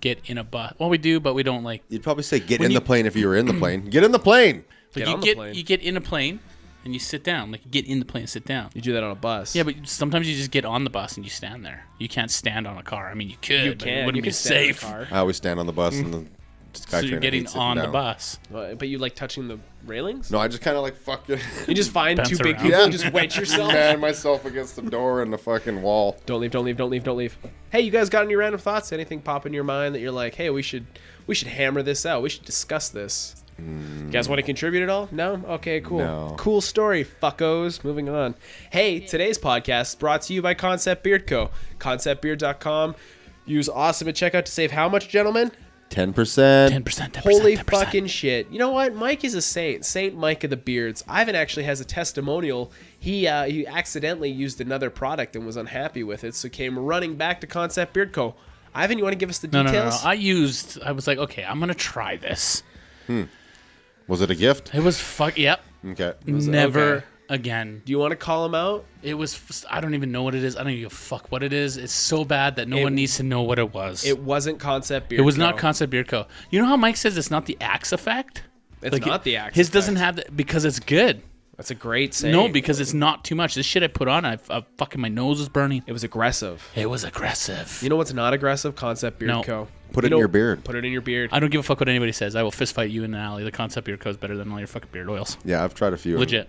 get in a bus. Well, we do, but we don't like. You'd probably say get When in you- the plane if you were in the plane. Get in the plane. Get you on the get plane. you get in a plane, and you sit down. Like, you get in the plane and sit down. You do that on a bus. Yeah, but sometimes you just get on the bus and you stand there. You can't stand on a car. I mean, you could, you but can. it wouldn't You be can stand in a safe. car. I always stand on the bus and the So you're getting on the bus. But you like touching the railings? No, I just kind of like fucking You just find Bounce two big around. people Yeah. and just wedge yourself. man myself against the door and the fucking wall. Don't leave, don't leave, don't leave, don't leave. Hey, you guys got any random thoughts? Anything pop in your mind that you're like, hey, we should hammer this out. We should discuss this. You guys want to contribute at all? No? Okay, cool. No. Cool story, fuckos. Moving on. Hey, today's podcast is brought to you by Concept Beard Co. ConceptBeard.com. Use awesome at checkout to save how much, gentlemen? 10%. 10%. Holy fucking shit. You know what? Mike is a saint. Saint Mike of the Beards. Ivan actually has a testimonial. He accidentally used another product and was unhappy with it, so came running back to Concept Beard Co. Ivan, you want to give us the No. details? I was like, okay, I'm going to try this. Was it a gift? It was Yep. Okay. Never okay? again. Do you want to call him out? It was, I don't even know what it is. I don't give a fuck what it is. It's so bad that no one needs to know what it was. It wasn't Concept Beard It was Co. not Concept Beard Co. You know how Mike says it's not the Axe effect? It's not the Axe His effect. doesn't have that because it's good. That's a great saying. No, because it's not too much. This shit I put on, I fucking my nose is burning. it was aggressive. It was aggressive. You know what's not aggressive? Concept Beard No. Co. Put You it in know- your beard. Put it in your beard. I don't give a fuck what anybody says. I will fist fight you in an alley. The Concept Beard Co is better than all your fucking beard oils. Yeah, I've tried a few. Legit.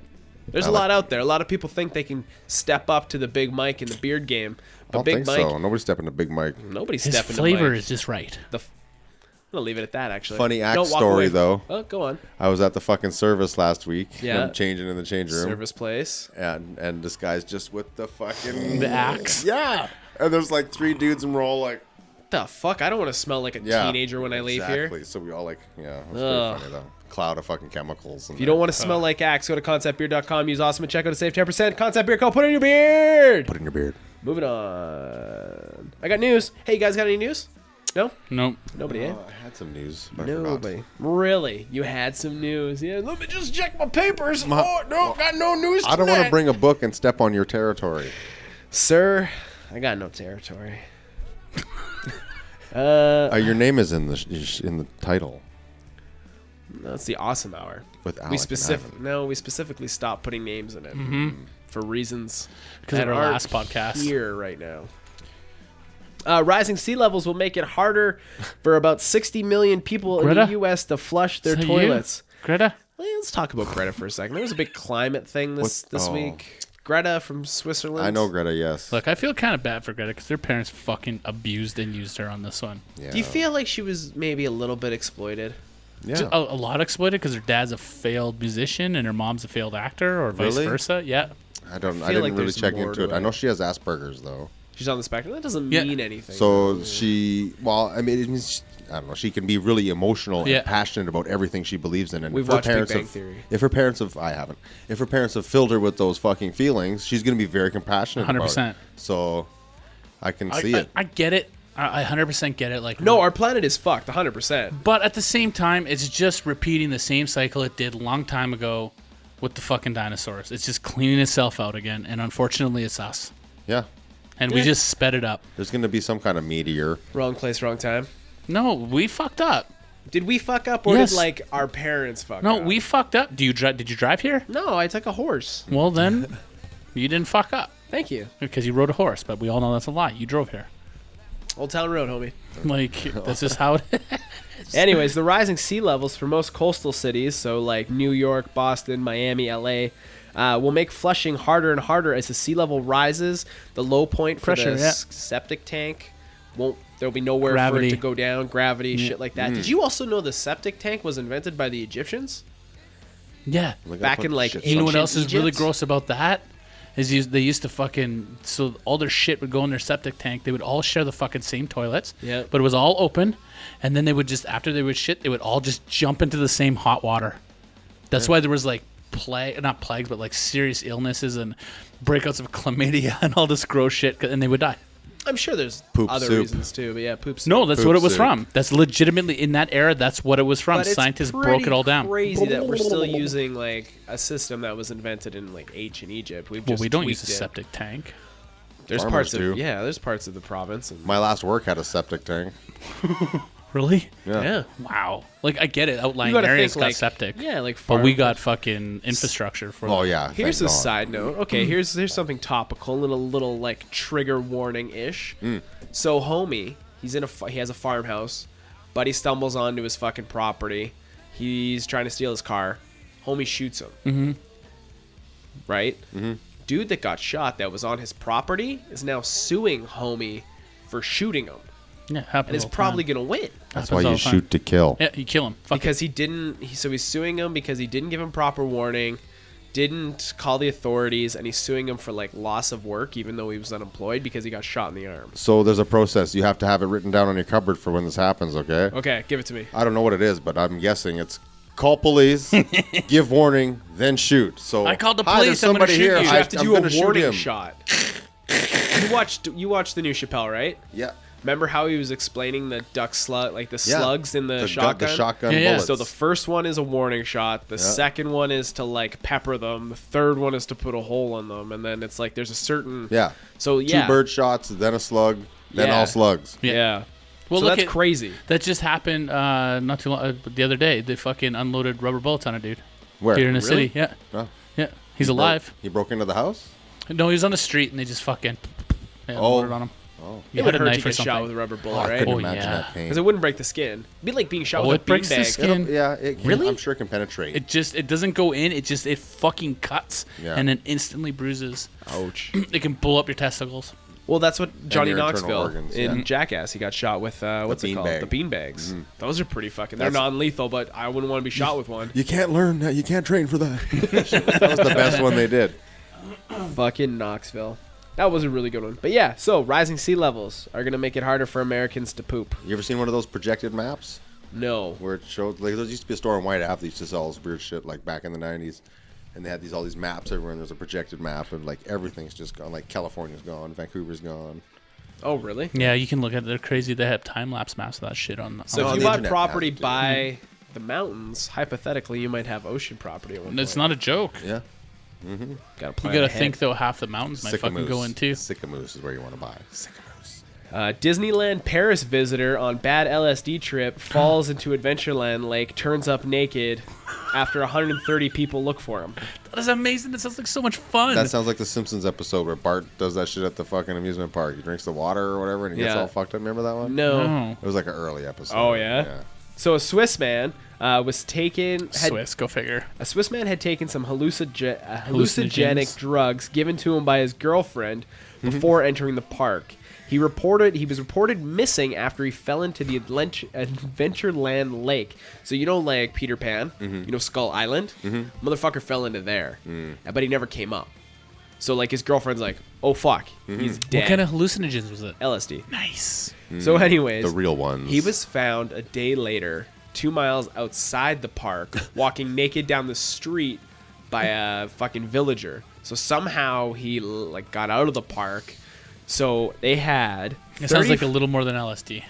There's a lot out there. A lot of people think they can step up to the Big Mike in the beard game. I But don't Big think Mike, so. Nobody's stepping to Big Mike. nobody's His stepping flavor to Mike. is just right. I'm gonna leave it at that. Actually, Funny axe Don't walk story, away. though. Oh, go on. I was at the fucking service last week. Yeah. I'm changing in the change room. Service place. And this guy's just with the fucking... The axe. Yeah. And there's like 3 dudes and we're all like... What the fuck? I don't want to smell like a Yeah. teenager when I leave here. Exactly. So we all like... Yeah. It was Ugh. pretty funny, though. Cloud of fucking chemicals. If you don't want to smell like Axe, go to conceptbeard.com. Use awesome at checkout to save 10%. Concept Beard Co. Put it in your beard. Put it in your beard. Moving on. I got news. Hey, you guys got any news? No? Nope. Nobody, eh? I had some news. But I forgot. Nobody. Really? You had some news? Yeah. Let me just check my papers. Oh, no, got no news. I don't want to tonight. bring a book and step on your territory. Sir, I got no territory. Your name is in the title That's the awesome hour. with Alec We specifically stopped putting names in it for reasons Because that of our aren't last podcast. here right now. Rising sea levels will make it harder for about 60 million people in Greta? the U.S. to flush their Is that toilets. you? Greta? Well, let's talk about Greta for a second. There was a big climate thing this Oh. week. Greta from Switzerland. I know Greta, yes. Look, I feel kind of bad for Greta because their parents fucking abused and used her on this one. Yeah. Do you feel like she was maybe a little bit exploited? Yeah. A lot exploited because her dad's a failed musician and her mom's a failed actor, or vice Really? versa. Yeah. I feel didn't like really there's check more into to it. I it. know she has Asperger's, though. She's on the spectrum. That doesn't Yeah. mean anything. So she, well, I mean, I don't know. She can be really emotional Yeah. and passionate about everything she believes in. And We've if her watched Big parents Bang have, Theory. If her parents have, I haven't. If her parents have filled her with those fucking feelings, she's going to be very compassionate. 100%. About it. So I can see it. I get it. I 100% get it. Like, No, our planet is fucked, 100%. but at the same time, it's just repeating the same cycle it did a long time ago with the fucking dinosaurs. It's just cleaning itself out again, and unfortunately, it's us. Yeah. And we just sped it up. There's going to be some kind of meteor. Wrong place, wrong time. No, we fucked up. Did we fuck up, or Yes. did like our parents fuck up? No, we fucked up. Did you drive here? No, I took a horse. Well, then you didn't fuck up Thank you. because you rode a horse. But we all know that's a lie. You drove here. Old Town Road, homie. Like, that's just how it is. Anyways, the rising sea levels for most coastal cities, so like New York, Boston, Miami, LA, will make flushing harder and harder as the sea level rises. The low point for Pressure, the yeah. septic tank won't. There'll be nowhere Gravity. for it to go down. Gravity, shit like that. Did you also know the septic tank was invented by the Egyptians? Yeah. Look, Back I put in, like, shit You know what ancient else is really Egypt? gross about that? Is they used to fucking, so all their shit would go in their septic tank. They would all share the fucking same toilets. Yeah. But it was all open, and then they would just, after they would shit, they would all just jump into the same hot water. That's why there was like not plagues, but like serious illnesses and breakouts of chlamydia and all this gross shit, and they would die. I'm sure there's Poop other soup. reasons too, but yeah, poop soup. No, that's Poop what it was soup. from. That's legitimately in that era. That's what it was from. But it's Scientists broke pretty it all down. Crazy that we're still using like a system that was invented in like ancient Egypt. We've Well, just we don't use a tweaked it. septic tank. There's Farmers parts do. of there's parts of the province. And My last work had a septic tank. Really? Yeah. Wow. Like I get it. Outlying You gotta areas think, got like, septic. yeah, like but we farm- got fucking infrastructure for. Oh that. yeah. Here's thank a God. side note. Okay, here's something topical, little like trigger warning ish. So homie, he has a farmhouse. Buddy stumbles onto his fucking property. He's trying to steal his car. Homie shoots him. Mm-hmm. Right? Mm-hmm. Dude that got shot that was on his property is now suing homie for shooting him, Yeah, happens and is all the probably time. gonna win. That's Happens why all you the time. shoot to kill. Yeah, you kill him. Fuck Because he didn't. So he's suing him because he didn't give him proper warning, didn't call the authorities, and he's suing him for like loss of work, even though he was unemployed because he got shot in the arm. So there's a process. You have to have it written down on your cupboard for when this happens. Okay. Okay, give it to me. I don't know what it is, but I'm guessing it's call police, give warning, then shoot. So I called the "Hi, police, there's I'm gonna somebody shoot here. you." You I- have to I'm do a gonna shoot warning him." shot. You watched the new Chappelle, right? Yeah. Remember how he was explaining the duck slug, like the Yeah. slugs in the gun- shotgun? The shotgun Yeah, yeah. bullets. So the first one is a warning shot. The second one is to like pepper them. The third one is to put a hole in them, and then it's like there's a certain yeah. So yeah, 2 bird shots, then a slug, then Yeah. all slugs. Yeah. Well, so look that's at- crazy. That just happened not too long. The other day, they fucking unloaded rubber bullets on a dude Where? here in the Really? city. Yeah, Oh. yeah. He's alive. He broke into the house? No, he was on the street and they just fucking unloaded on him. Oh. He It had would a hurt to knife or get shot something. with a rubber Oh, bullet, I right? couldn't Oh, imagine yeah. that pain. Because it wouldn't break the skin. It'd be like being shot Oh, with it a breaks the beanbag. skin. Yeah, it can, Really? I'm sure it can penetrate. It doesn't go in. It fucking cuts Yeah. and then instantly bruises. Ouch. It can pull up your testicles. Well, that's what Johnny your internal Knoxville organs, in yeah. Jackass. He got shot with what's it called? beanbag. The beanbags. Those are pretty fucking. They're That's- non-lethal, but I wouldn't want to be shot with one. You can't learn that. You can't train for that. That was the best one they did. Fucking Knoxville. That was a really good one. But yeah, so rising sea levels are gonna make it harder for Americans to poop. You ever seen one of those projected maps No. where it showed, like, there used to be a store in White Ave that used to sell all this weird shit, like back in the 90s. And they had all these maps everywhere, and there's a projected map, and like everything's just gone. Like California's gone, Vancouver's gone. Oh, really? Yeah, you can look at. They're crazy. They have time lapse maps of that shit on. So on if the you bought internet property has it, too. by the mountains, hypothetically, you might have ocean property at one It's point. not a joke. Yeah. Gotta You plan gotta ahead. think though. Half the mountains might fucking go in too. Sycamoose is where you want to buy. Sycamoose. Disneyland Paris visitor on bad LSD trip falls into Adventureland Lake, turns up naked after 130 people look for him. That is amazing. That sounds like so much fun. That sounds like the Simpsons episode where Bart does that shit at the fucking amusement park. He drinks the water or whatever, and he gets Yeah. all fucked up. Remember that one? No. Oh. It was like an early episode. Oh, yeah? So a Swiss man was taken. Swiss, go figure. A Swiss man had taken some hallucinogenic Hallucinogens. drugs given to him by his girlfriend before entering the park. He was reported missing after he fell into the Adventureland Lake. So you know, like Peter Pan, you know Skull Island. Motherfucker fell into there, but he never came up. So like his girlfriend's like, oh fuck, he's dead. What kind of hallucinogens was it? LSD? Nice. So anyways, The real ones. he was found a day later, 2 miles outside the park, walking naked down the street by a fucking villager. So somehow he like got out of the park. So they had It sounds like a little more than LSD.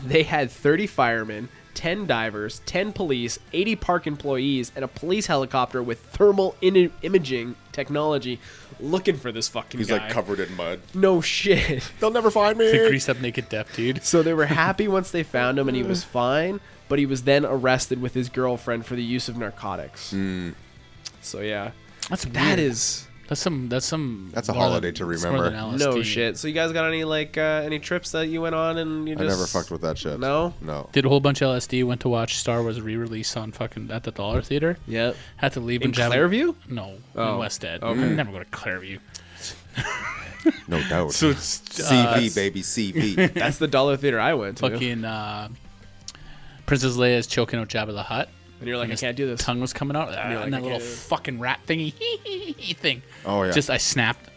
they had 30 firemen, 10 divers, 10 police, 80 park employees, and a police helicopter with thermal imaging technology looking for this fucking He's guy. like covered in mud. No shit. They'll never find me. The greased up naked deaf dude. So they were happy once they found him and he was fine, but he was then arrested with his girlfriend for the use of narcotics. So yeah, That's weird. that's some That's a more holiday than- to it's more remember. than no LSD. shit. So you guys got any like any trips that you went on and you I just never fucked with that shit. No? No. Did a whole bunch of LSD. Went to watch Star Wars re-release on fucking at the Dollar Theater. Yep. Had to leave In and jab- Clairview? No, Oh. in West Ed. Okay. Never go to Clairview. No doubt. So it's CV, baby, CV. That's the Dollar Theater I went to. fucking Princess Leia is choking out Jabba the Hutt. And you're like, I his can't do this. Tongue was coming out, you're and like, that I little can't do this. fucking rat thingy thing. Oh, yeah. Just I snapped.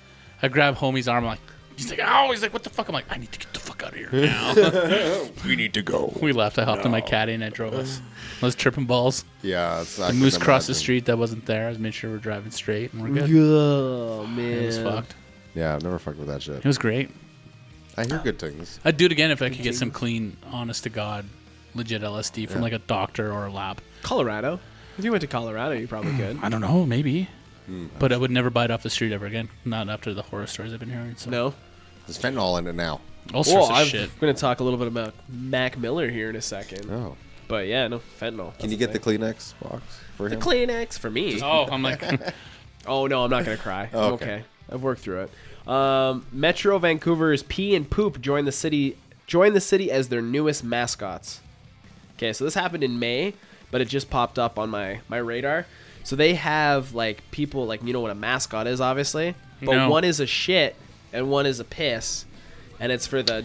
I grabbed homie's arm. I'm like, he's like, oh, he's like, what the fuck? I'm like, I need to get the fuck out of here now. We need to go. We left. I hopped in my caddy and I drove us. I was tripping balls. Yeah. It's, I The moose couldn't crossed the imagine. street that wasn't there. I was making sure we're driving straight and we're good. Oh man. It was fucked. Yeah, I've never fucked with that shit. It was great. I hear good things. I'd do it again if I could get some clean, honest to God, legit LSD from like a doctor or a lab. Colorado. If you went to Colorado, you probably could. I don't know, maybe. But I would never buy it off the street ever again. Not after the horror stories I've been hearing. So No. There's fentanyl in it now. All sorts of I'm shit. going to talk a little bit about Mac Miller here in a second. Oh. But yeah, no, fentanyl. Can you get the Kleenex box for him? the Kleenex for me? Oh, I'm like, Oh, no, I'm not going to cry. Oh, I'm okay. okay. I've worked through it. Metro Vancouver's Pee and Poop joined the city as their newest mascots. Okay, so this happened in May, but it just popped up on my radar. So they have, like, people, like, you know what a mascot is, obviously? But No. one is a shit and one is a piss. And it's for the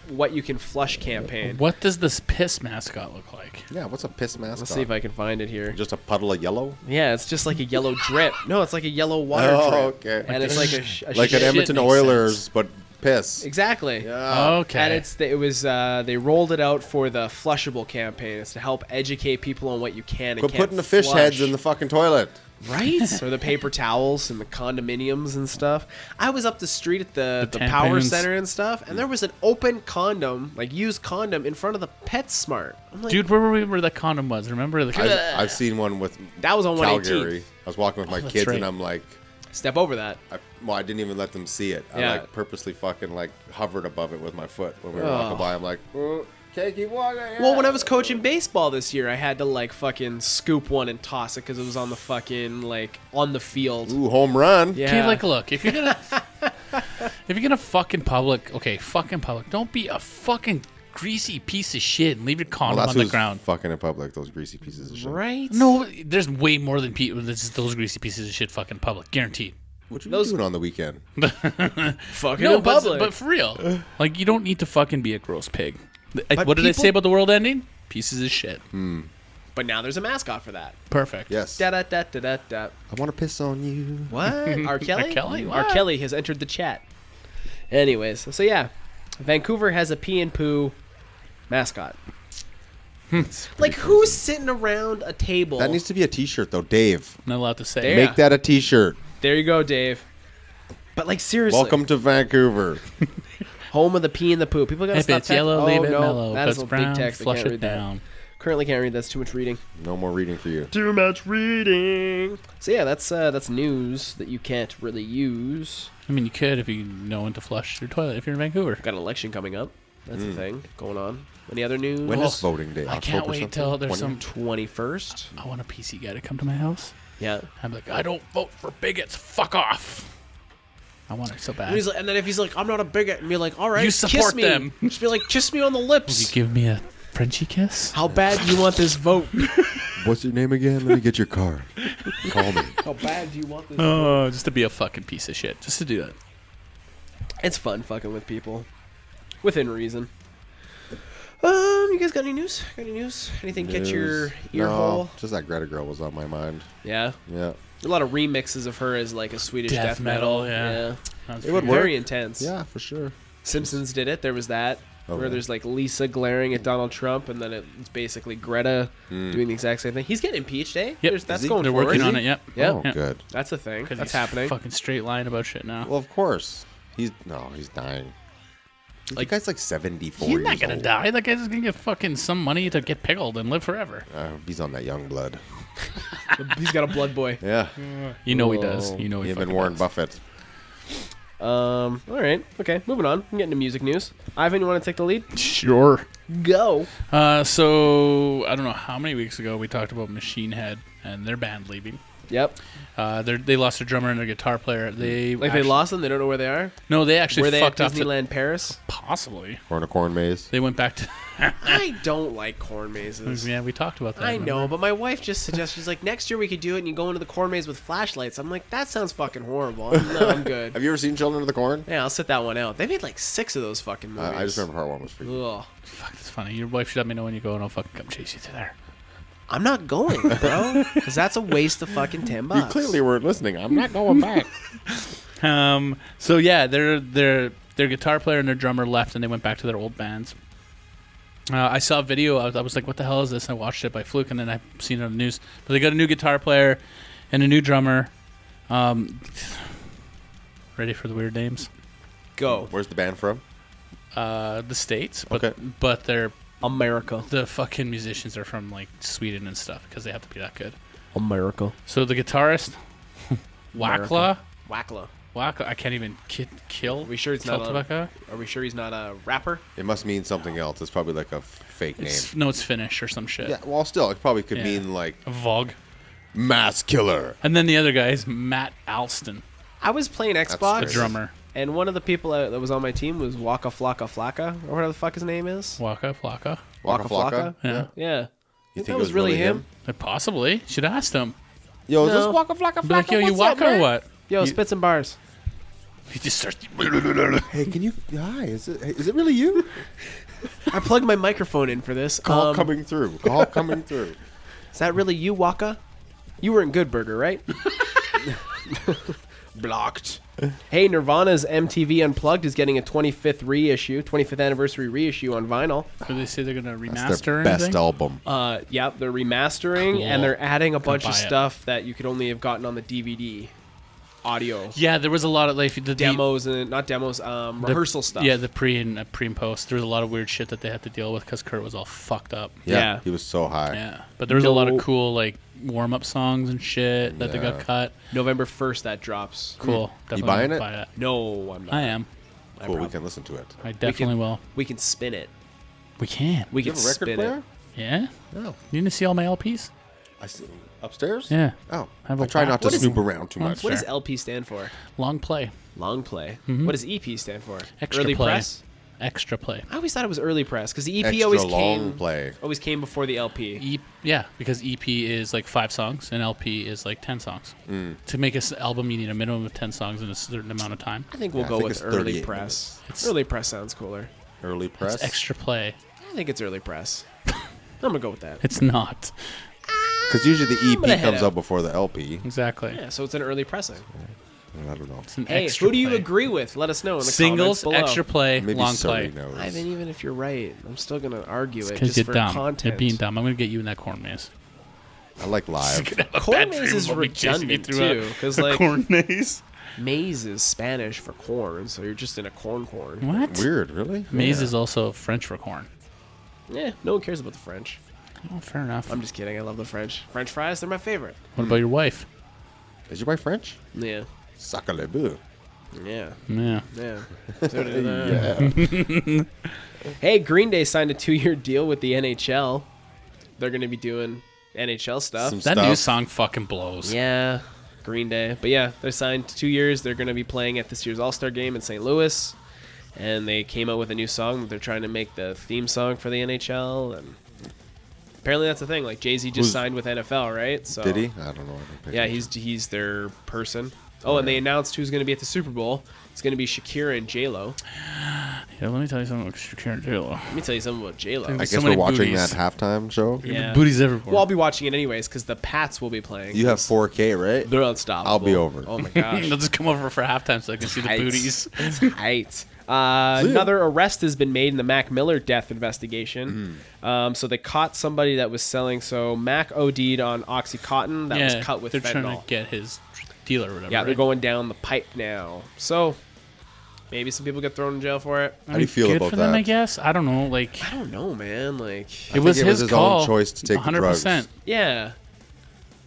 What You Can Flush campaign. what does this piss mascot look like? Yeah, what's a piss mascot? Let's see if I can find it here. Just a puddle of yellow? Yeah, it's just like a yellow drip. No, it's like a yellow water Oh, drip. okay. And it's like a Like shit. an Edmonton makes Oilers, but piss. Exactly. Yeah. Okay. And they rolled it out for the Flushable campaign. It's to help educate people on what you can and Quit can't putting the fish flush. heads in the fucking toilet. Right? Or the paper towels and the condominiums and stuff. I was up the street at the power tampons. center and stuff, and there was an open condom, like used condom, in front of the PetSmart. I'm like, Dude, where were we where that condom was? Remember? I've seen one with that was on 118th. Calgary. I was walking with my that's kids right. and I'm like, Step over that. I didn't even let them see it. I Yeah. like purposely fucking like hovered above it with my foot when we were walking by. I'm like, okay, keep walking. Well, when I was coaching baseball this year, I had to like fucking scoop one and toss it because it was on the fucking like on the field. Ooh, home run. Yeah. Okay, like, look, if you're gonna fucking public, fucking public, don't be a fucking greasy piece of shit and leave your Well, condom that's on the who's ground. fucking in public, those greasy pieces of shit. Right? No, there's way more than people. Those greasy pieces of shit fucking public, guaranteed. What you Those- doing on the weekend? Fucking No, in public. but for real, like you don't need to fucking be a gross pig. But What did I people- say about the world ending? Pieces of shit. But now there's a mascot for that. Perfect. Yes. Da da da da da da. I want to piss on you. What? R. Kelly? R. Kelly? R. What? Kelly has entered the chat. Anyways, so yeah, Vancouver has a pee and poo mascot. Like who's sitting around a table? That needs to be a T-shirt, though, Dave. Not allowed to say. There. Make that a T-shirt. There you go, Dave. But like seriously, Welcome to Vancouver. home of the pee and the poo. People gotta If stop it's yellow, text- leave oh, it no, mellow. That If is it's a brown, big text. I flush can't it read that. down. Currently can't read. That's too much reading. No more reading for you. Too much reading. So yeah, that's news that you can't really use. I mean, you could if you know when to flush your toilet if you're in Vancouver. Got an election coming up. That's the thing going on. Any other news? When is voting day? I can't October wait something? till there's 20? 21st. I want a PC guy to come to my house. Yeah. I'm like, I don't vote for bigots. Fuck off. I want it so bad. And, he's like, and then if he's like, I'm not a bigot, and be like, all right, You kiss support me. them. Just be like, kiss me on the Will you lips. give me a Frenchie kiss? How bad do you want this vote? What's your name again? Let me get your card. Call me. How bad do you want this vote? Oh, just to be a fucking piece of shit. Just to do that. It's fun fucking with people. Within reason. You guys got any news? Anything catch your ear no, hole? just that Greta girl was on my mind. Yeah. Yeah. A lot of remixes of her as like a Swedish death metal. yeah. Sounds It would pretty- work. Very intense. Yeah, for sure. Simpsons did it. There was that. Where Okay. there's like Lisa glaring at Donald Trump, and then it's basically Greta doing the exact same thing. He's getting impeached, eh? Yep. That's he? going They're forward. working on it, yep. Yeah. Oh, Yeah. good. That's a thing. 'Cause That's he's happening. fucking straight lying about shit now. Well, of course. He's dying. Like, guy's like 74 He's years not gonna old. die. That guy's gonna get fucking some money to get pickled and live forever. He's on that young blood. He's got a blood boy. Yeah. You know he does. You know he Even fucking Warren does. Buffett. All right. Okay. Moving on. I'm getting to music news. Ivan, you want to take the lead? Sure. Go. So I don't know how many weeks ago we talked about Machine Head and their band leaving. Yep. They lost their drummer and their guitar player. They They lost them. They don't know where they are. No, they actually Were they at fucked off. Disneyland Paris? Possibly. Or in a corn maze. They went back to. I don't like corn mazes. Yeah, we talked about that. I know, remember? but my wife just suggested, she's like, next year we could do it and you go into the corn maze with flashlights. I'm like, that sounds fucking horrible. No, I'm good. Have you ever seen Children of the Corn? Yeah, I'll sit that one out. They made like 6 of those fucking movies. I just remember part one was for you. Ugh. Fuck, that's funny. Your wife should let me know when you go, and I'll fucking come chase you to there. I'm not going, bro, because that's a waste of fucking $10. You clearly weren't listening. I'm not going back. So yeah, their guitar player and their drummer left, and they went back to their old bands. I saw a video. I was like, "What the hell is this?" I watched it by fluke, and then I seen it on the news. But they got a new guitar player and a new drummer. Ready for the weird names? Go. Where's the band from? The States, but Okay. but America. the fucking musicians are from like Sweden and stuff because they have to be that good. America. So the guitarist, Wackla, Wackla. Waka. I can't even kill. Are we sure it's kill not tobacco? Are we sure he's not a rapper? It must mean something else. It's probably like a fake name. No, it's Finnish or some shit. Yeah, well, still, it probably could Yeah. mean like Vog. mass killer. And then the other guy is Matt Alston, I was playing the Xbox, drummer. and one of the people that was on my team was Waka Flocka Flocka, or whatever the fuck his name is. Waka Flocka. Waka Flocka? Yeah. Yeah. You That was really him? Possibly. Should have asked him. Yo, is No. this Waka Flocka Be like, yo, you What's up, Waka or man? what? Yo, spit some bars. He just starts. Hey, can you? Hi, is it really you? I plugged my microphone in for this. Call coming through. Call coming through. Is that really you, Waka? You were in Good Burger, right? Blocked. Hey, Nirvana's MTV Unplugged is getting a 25th anniversary reissue on vinyl. Do they say they're gonna That's remaster their or best anything? album. Yeah, they're remastering Cool. and they're adding a bunch of buy it. stuff that you could only have gotten on the DVD, audio Yeah, there was a lot of like the demos and not demos, the- rehearsal stuff. Yeah, the pre and post. There was a lot of weird shit that they had to deal with because Kurt was all fucked up. Yeah. He was so high. Yeah, but there was a lot No. of cool like warm up songs and shit that they got Yeah. cut. November 1st that drops. Cool. Definitely buying it? Buy that. No, I'm not. I am. Cool, we can listen to it. I definitely will. We can spin it. We can. We You can have a record spin player? it. Yeah. No. You didn't see all my LPs? I see. Upstairs? Yeah. Oh, have I a try pack. not to What is- snoop around too Well, much. What Sure. does LP stand for? Long play. Long play. Mm-hmm. What does EP stand for? Extra Early play. press? Extra play. I always thought it was early press because the EP Extra always long came play. always came before the LP. Yeah, because EP is like 5 songs and LP is like 10 songs. To make an album, you need a minimum of 10 songs in a certain amount of time. I think we'll Yeah, I go think with it's early 38 press. It's- Early press sounds cooler. Early press. It's extra play. I think it's early press. I'm gonna go with that. It's not. Because usually the gonna EP head comes out. out before the LP. Exactly. Yeah, so it's an early pressing. I don't know. It's an Hey, extra who do you play. agree with? Let us know in the Singles, comments below. extra play, Maybe long Surrey play. knows. I mean, even if you're right, I'm still gonna argue it Because just you're for dumb. content. You're being dumb. I'm going to get you in that corn maze. I like live. Corn maze is redundant too, because like corn maze. maize is Spanish for corn, so you're just in a corn. What? Weird, really? Maze Yeah. is also French for corn. Yeah, no one cares about the French. Oh, fair enough. I'm just kidding. I love the French. French fries, they're my favorite. What about your wife? Is your wife French? Yeah, Sacre-le-bœuf. yeah, Yeah. yeah. So did I. Hey, Green Day signed a 2-year deal with the NHL. They're gonna be doing NHL stuff. Some That stuff. new song fucking blows. Yeah, Green Day. But yeah, they're signed to 2 years. They're going to be playing at this year's All-Star game in St. Louis. And they came out with a new song. They're trying to make the theme song for the NHL. And apparently that's the thing. Like, Jay-Z just Who's- signed with NFL, right? So Did he? I don't know. I didn't pay Yeah, attention. he's their person. Oh, and they announced who's going to be at the Super Bowl. It's going to be Shakira and J-Lo. Yeah, let me tell you something about Shakira and J-Lo. Let me tell you something about J-Lo. I guess so we're many watching booties. that halftime show. Yeah. Booties everywhere. Well, I'll be watching it anyways because the Pats will be playing. You have 4K, right? They're unstoppable. I'll be over. Oh, my gosh. They'll just come over for halftime so I can see the Tight. booties. Tight. Another arrest has been made in the Mac Miller death investigation. So they caught somebody that was selling. So Mac OD'd on OxyContin that was cut with they're trying fentanyl. to get his deal or whatever. Yeah, they're right? going down the pipe now. So maybe some people get thrown in jail for it. How do you feel good about for them, I that? guess. I don't know. Like, I don't know, man. Like, it was it his was his call. own choice to take the 100%. yeah.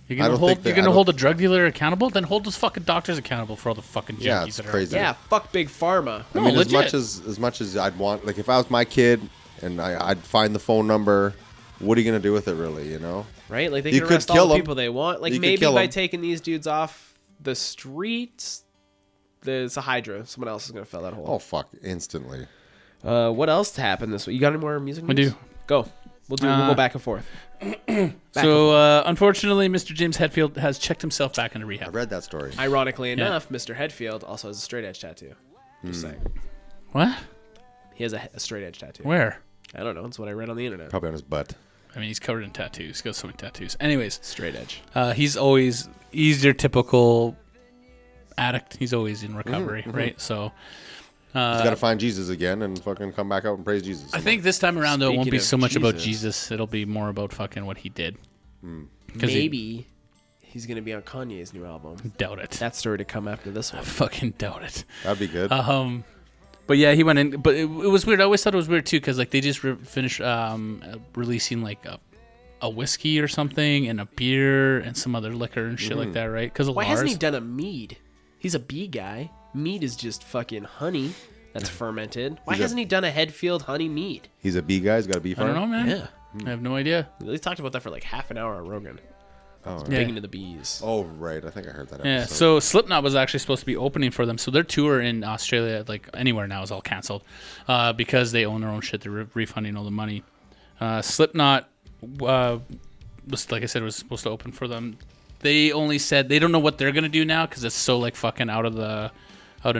You're I gonna don't hold. think that- You're I gonna don't- hold a drug dealer accountable. Then hold those fucking doctors accountable for all the fucking junkies Yeah, it's that are. crazy. Yeah, fuck Big Pharma. I mean, No, as legit. much as I'd want, like, if I was my kid and I'd find the phone number, what are you gonna do with it, really? You know? Right? Like, they You can could arrest kill all the 'em. people they want. Like, You could maybe kill by 'em. taking these dudes off the streets, there's a Hydra. Someone else is going to fill that Oh hole. fuck! Instantly. What else happened this week? You got any more music We news? do. Go. We'll go back and forth. So unfortunately, Mr. James Hetfield has checked himself back into I rehab. read that story. Ironically enough, Mr. Headfield also has a straight edge tattoo. Just saying. What? He has a straight edge tattoo. Where? I don't know. It's what I read on the internet. Probably on his butt. I mean, he's covered in tattoos. He's got so many tattoos. Anyways, Straight edge. he's your typical addict. He's always in recovery, right? So He's got to find Jesus again and fucking come back out and praise Jesus. I think this time around, though, it won't Speaking be of so much about Jesus. Jesus. It'll be more about fucking what he did. 'Cause Maybe he's going to be on Kanye's new album. doubt it. That story to come after this one. Fucking doubt it. that'd be good. But yeah, he went in. But it was weird. I always thought it was weird too, because like they just finished releasing like a whiskey or something and a beer and some other liquor and shit like that, right? Because of Why Lars. hasn't he done a mead? He's a bee guy. Mead is just fucking honey that's fermented. Why hasn't he done a Headfield honey mead? He's a bee guy. He's got a bee I farm. don't know, man. Yeah. I have no idea. They talked about that for like half an hour on Rogan. Oh, Yeah. Big into the bees. Oh, right. I think I heard that. Yeah, episode. so Slipknot was actually supposed to be opening for them. So their tour in Australia, like anywhere now, is all canceled because they own their own shit. They're refunding all the money. Slipknot was, like I said, was supposed to open for them. They only said they don't know what they're gonna do now because it's so like fucking out of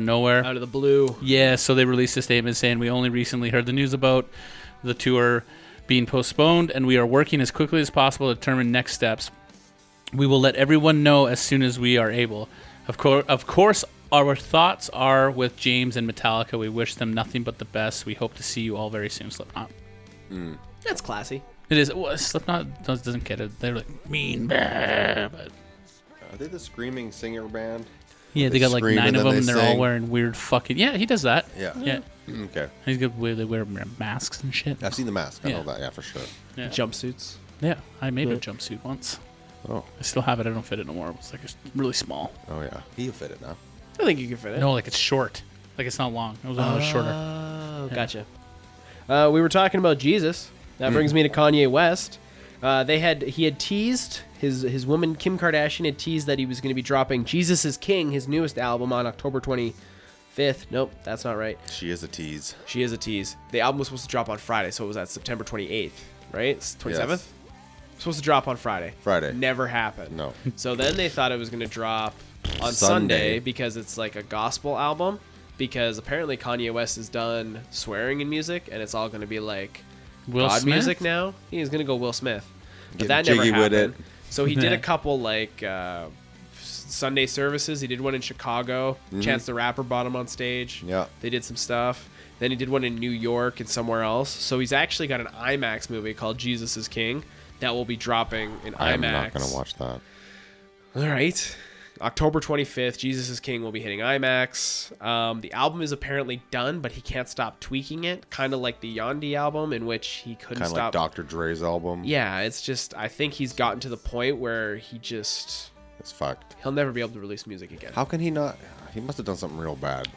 nowhere. Out of the blue. Yeah, so they released a statement saying we only recently heard the news about the tour being postponed, and we are working as quickly as possible to determine next steps. We will let everyone know as soon as we are able. Of course, our thoughts are with James and Metallica. We wish them nothing but the best. We hope to see you all very soon, Slipknot. That's classy. It is. Well, Slipknot doesn't get it. They're like mean, but Are they the screaming singer band? yeah, they They got like scream 9 and of then them. they They're all sing. wearing weird fucking. Yeah, he does that. Yeah. Yeah, Okay. he's good. They wear masks and shit. I've seen the mask. I Yeah. know that. Yeah, for sure. Yeah. Jumpsuits. Yeah, I made a jumpsuit once. Oh. I still have it. I don't fit it no more. It's like it's really small. Oh, yeah. He'll fit it now. I think you can fit it. No, like it's short. Like it's not long. It was when it was shorter. Oh, gotcha. We were talking about Jesus. That brings me to Kanye West. He had teased his woman Kim Kardashian had teased that he was going to be dropping Jesus is King, his newest album, on October 25th. Nope, that's not right. She is a tease. She is a tease. The album was supposed to drop on Friday, so it was at September 28th, right? 27th. Yes. Supposed to drop on Friday. Friday. Never happened. No. So then they thought it was going to drop on Sunday. Sunday because it's like a gospel album. Because apparently Kanye West is done swearing in music, and it's all going to be like Will God Smith? music now. He's going to go Will Smith, but Getting that never jiggy with happened. it. So he did Yeah. a couple like Sunday services. He did one in Chicago. Chance the Rapper brought him on stage. Yeah. They did some stuff. Then he did one in New York and somewhere else. So he's actually got an IMAX movie called Jesus is King that will be dropping in IMAX. I'm not going to watch that. All right. October 25th, Jesus is King will be hitting IMAX. The album is apparently done, but he can't stop tweaking it. Kind of like the Yandhi album, in which he couldn't Kind of stop. like Dr. Dre's album. Yeah, it's just, I think he's gotten to the point where It's fucked. he'll never be able to release music again. How can he not? He must have done something real bad.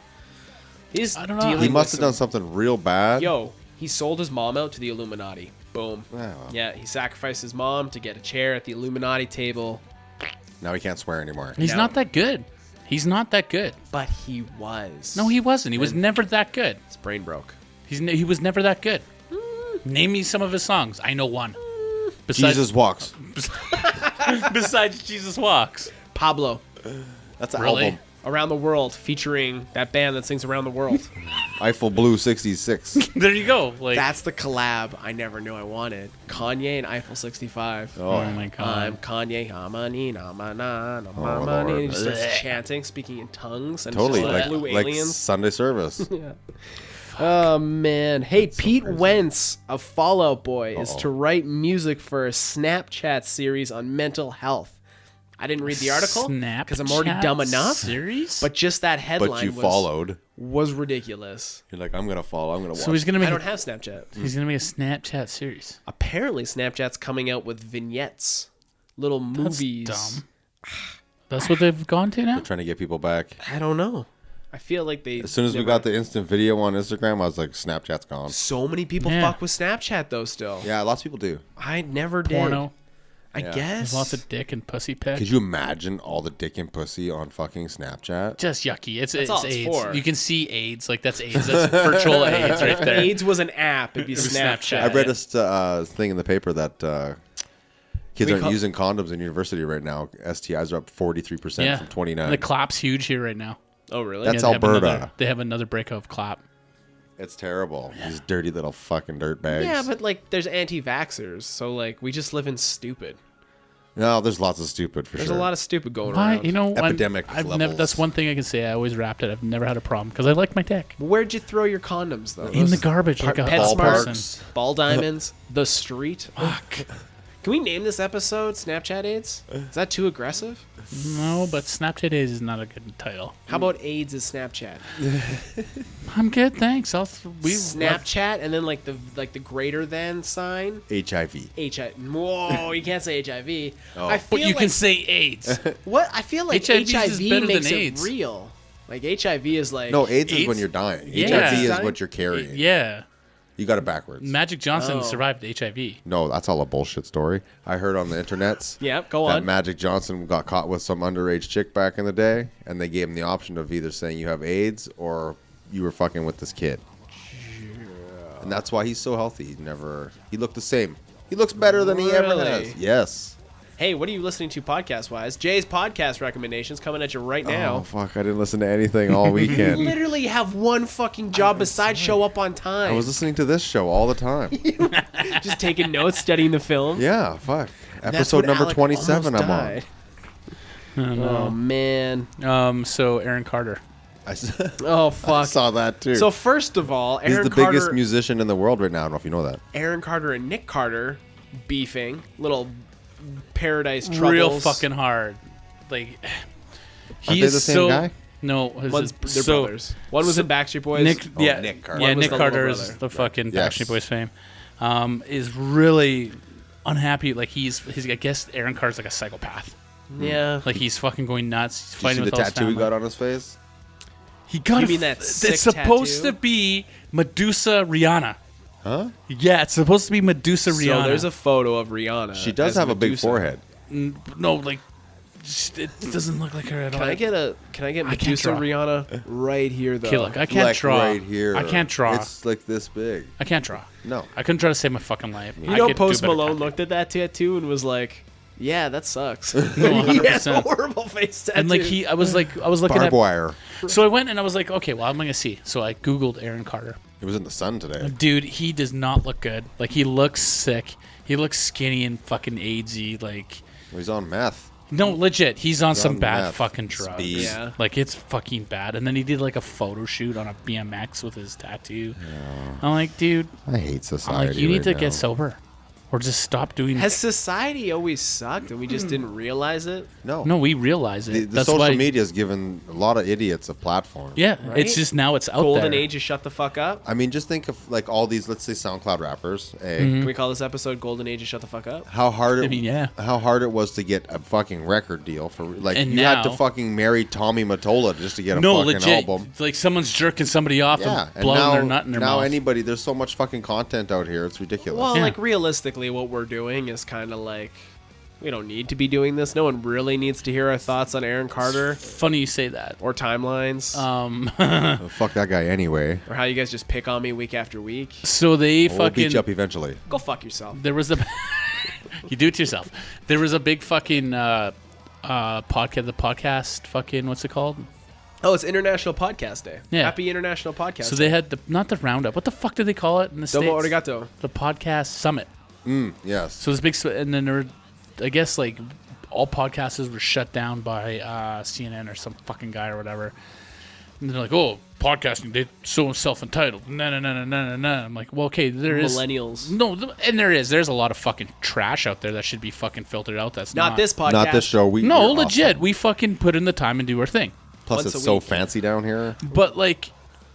He's I don't know. dealing He with must have some- done something real bad. Yo, he sold his mom out to the Illuminati. Boom. Wow. Yeah, he sacrificed his mom to get a chair at the Illuminati table, Now he can't swear anymore. He's No. not that good. He's not that good. but he was. No, he wasn't. He was never that good. His brain broke. He was never that good. Name me some of his songs. I know one. Besides, Jesus Walks. besides Jesus Walks. Pablo, That's an Really? album. Around the World, featuring that band that sings Around the World. Eiffel Blue 66. There you go. Like, That's the collab I never knew I wanted. Kanye and Eiffel 65. oh my god. I'm Kanye, Hamani, Namana, Oh, Namamani. And he just Lord. starts chanting, speaking in tongues, and Totally. just Like, blue like aliens. Sunday service. Oh man! Hey, Pete crazy. Wentz of Fall Out Boy is Uh-oh. to write music for a Snapchat series on mental health. I didn't read the article because I'm already Snapchat dumb enough. Series? But just that headline But you followed. was ridiculous. You're like, I'm going to follow. I'm going to watch. So he's gonna make. I don't have Snapchat. He's gonna make a Snapchat series. Apparently, Snapchat's coming out with vignettes, little That's movies. dumb. That's what they've gone to now. Trying to get people back. I don't know. I feel like they. As soon as we never- got the instant video on Instagram, I was like, Snapchat's gone. So many people Yeah. fuck with Snapchat though. Still, Yeah, lots of people do. I never did. Porno. I Yeah. guess. There's lots of dick and pussy pics. Could you imagine all the dick and pussy on fucking Snapchat? Just yucky. It's all it's AIDS. for. You can see AIDS. Like that's AIDS. That's virtual AIDS right there. AIDS was an app. It'd be Snapchat. I read a thing in the paper that kids We aren't call- using condoms in university right now. STIs are up 43% Yeah. from 29. And the clap's huge here right now. Oh, really? That's they have Alberta. they have another breakout of clap. It's terrible. These dirty little fucking dirt bags. Yeah, but like, there's anti-vaxxers, so like, we just live in stupid. No, there's lots of stupid for There's sure. a lot of stupid going Why? around. You know, Epidemic I've never. levels. That's one thing I can say. I always wrapped it. I've never had a problem because I like my dick Where'd you throw your condoms though? in the garbage like a PetSmart, person. Ball Diamonds, The Street. Fuck. Can we name this episode Snapchat AIDS? Is that too aggressive? No, but Snapchat is not a good title. How about AIDS is Snapchat? I'm good, thanks. Snapchat and then like the greater than sign. HIV. HIV. Whoa, you can't say HIV. Oh. I feel But you like, can say AIDS. what? I feel like HIV HIV, is better makes than it AIDS. real. Like HIV is like No, AIDS is AIDS? when you're dying. Yeah. HIV is Dying? what you're carrying. Yeah. You got it backwards. Magic Johnson Oh. survived HIV. No, that's all a bullshit story. I heard on the internets Yep, go that on. Magic Johnson got caught with some underage chick back in the day, and they gave him the option of either saying you have AIDS or you were fucking with this kid. Yeah. And that's why he's so healthy. He looked the same. He looks better than he ever Really? has. Yes. Hey, what are you listening to podcast-wise? Jay's podcast recommendations coming at you right Oh, now. fuck. I didn't listen to anything all weekend. Literally have one fucking job besides show up on time. I was listening to this show all the time. just taking notes, studying the film. Yeah, fuck. That's Episode what number Alec 27 almost I'm on. died. Oh, man. So Aaron Carter. Oh, fuck. saw that too. So, first of all, He's Aaron the Carter, biggest musician in the world right now. I don't know if you know that. Aaron Carter and Nick Carter beefing. Little paradise troubles. Real fucking hard. Like Aren't they the same guy? No, They're brothers. One was in Backstreet Boys. Nick, yeah, Nick Carter. yeah, One was Nick the little Carter brother. is the fucking Yes. Backstreet Boys fame. Is really unhappy. Like he's I guess Aaron Carter's like a psychopath. Yeah. Like he's fucking going nuts. He's Did you fighting see the with all his tattoo he family. got on his face? He got You a mean that it's sick supposed tattoo? to be Medusa Rihanna. Huh? Yeah, it's supposed to be Medusa So Rihanna. there's a photo of Rihanna. She does as have a big Medusa. forehead. No, like it doesn't look like her at all. Can I get can't Medusa draw. Rihanna right here though? Okay, look, I can't Like draw. right here. I can't draw. It's like this big. I can't draw. No. I couldn't try to save my fucking life. You know, I could do Post better Malone tattoo. looked at that tattoo and was like, "Yeah, that sucks." No, he has a 100%. horrible face tattoo. And like I was looking Barbed at. wire. So I went and I was like, okay, well I'm gonna see. So I googled Aaron Carter. It was in the sun today. Dude, he does not look good. Like he looks sick. He looks skinny and fucking AIDSy. Like He's on meth. no, legit, he's on some on bad meth. fucking drugs. Speed. Yeah. Like it's fucking bad. And then he did like a photo shoot on a BMX with his tattoo. I'm like, dude, I hate I'm society. like, you need right to now. get sober, or just stop doing. has society always sucked and we just didn't realize it? No. No, we realize it. The That's social why. media has given a lot of idiots a platform. Yeah, Right? it's just now it's out Golden there. age is shut the fuck up. I mean, just think of like all these, let's say, SoundCloud rappers. Mm-hmm. Can we call this episode "Golden Age is shut the fuck up"? How hard it, I mean, yeah. how hard it was to get a fucking record deal for like And you had to now- fucking marry Tommy Mottola just to get a No, fucking legit. album. Like someone's jerking somebody off Yeah, and and blowing now their nut in their now mouth. anybody, there's so much fucking content out here. It's ridiculous. Well, Yeah. like realistically, what we're doing is kind of like we don't need to be doing this. No one really needs to hear our thoughts on Aaron Carter Funny you say that. or timelines Oh, fuck that guy anyway. or how you guys just pick on me week after week. So they We'll beat fucking. you up eventually. Go fuck yourself. There was a. You do it to yourself. There was a big fucking podcast. The podcast fucking what's it called? Oh, it's International Podcast Day. Yeah. Happy International Podcast So Day. they had the not the roundup. What the fuck did they call it in the Domo states? arigato. The podcast summit. Yes. So this big, and then there were, I guess like all podcasters were shut down by CNN or some fucking guy or whatever. And they're like, oh, podcasting, they're so self-entitled. No. I'm like, well, okay, there is Millennials. No, and there's a lot of fucking trash out there that should be fucking filtered out. That's Not this podcast. Not this show. No, we're legit. awesome. We fucking put in the time and do our thing. Plus, once it's a so week. fancy down here. But like,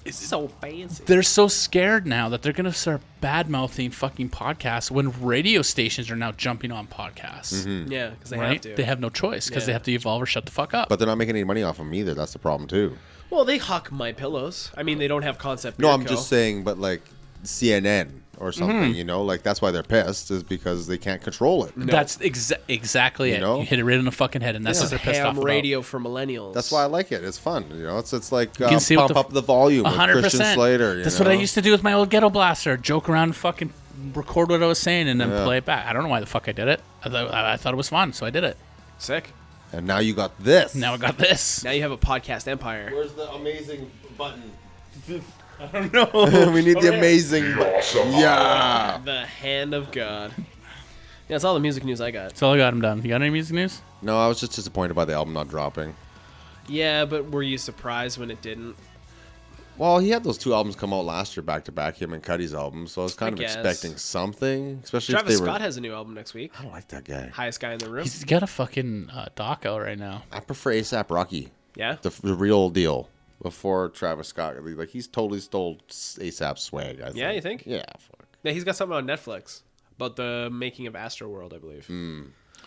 It's so fancy. they're so scared now that they're gonna start bad-mouthing fucking podcasts when radio stations are now jumping on podcasts. Yeah, because they Right? have to. They have no choice because they Yeah. have to evolve or shut the fuck up. But they're not making any money off them either. That's the problem too. Well, they huck my pillows. I mean, they don't have Concept No, Beer I'm Co. just saying. But like CNN or something, you know, like that's why they're pissed is because they can't control it. That's exactly it. know? You hit it right in the fucking head, and that's what they're pissed off ham about. radio for millennials. That's why I like it. It's fun. You know, it's like can see what pump the- up the volume with 100%. Christian Slater. You That's know? what I used to do with my old ghetto blaster. Joke around, fucking record what I was saying, and then play it back. I don't know why the fuck I did it. I thought it was fun, so I did it. sick. And now you got this. Now I got this. Now you have a podcast empire. Where's the amazing button? I don't know. We need the amazing. Awesome. Yeah. The hand of God. Yeah, that's all the music news I got. That's all I got. I'm done. You got any music news? No, I was just disappointed by the album not dropping. Yeah, but were you surprised when it didn't? Well, he had those two albums come out last year back to back, him and Cuddy's album. So I was kind of guess. expecting something, especially Travis if they were. Scott has a new album next week. I don't like that guy. Highest guy in the room. He's got a fucking doc out right now. I prefer ASAP Rocky, Yeah. the real deal, before Travis Scott. Like he's totally stole ASAP's swag. I think. Yeah, you think? Yeah. Fuck. Yeah, he's got something on Netflix about the making of Astroworld, I believe.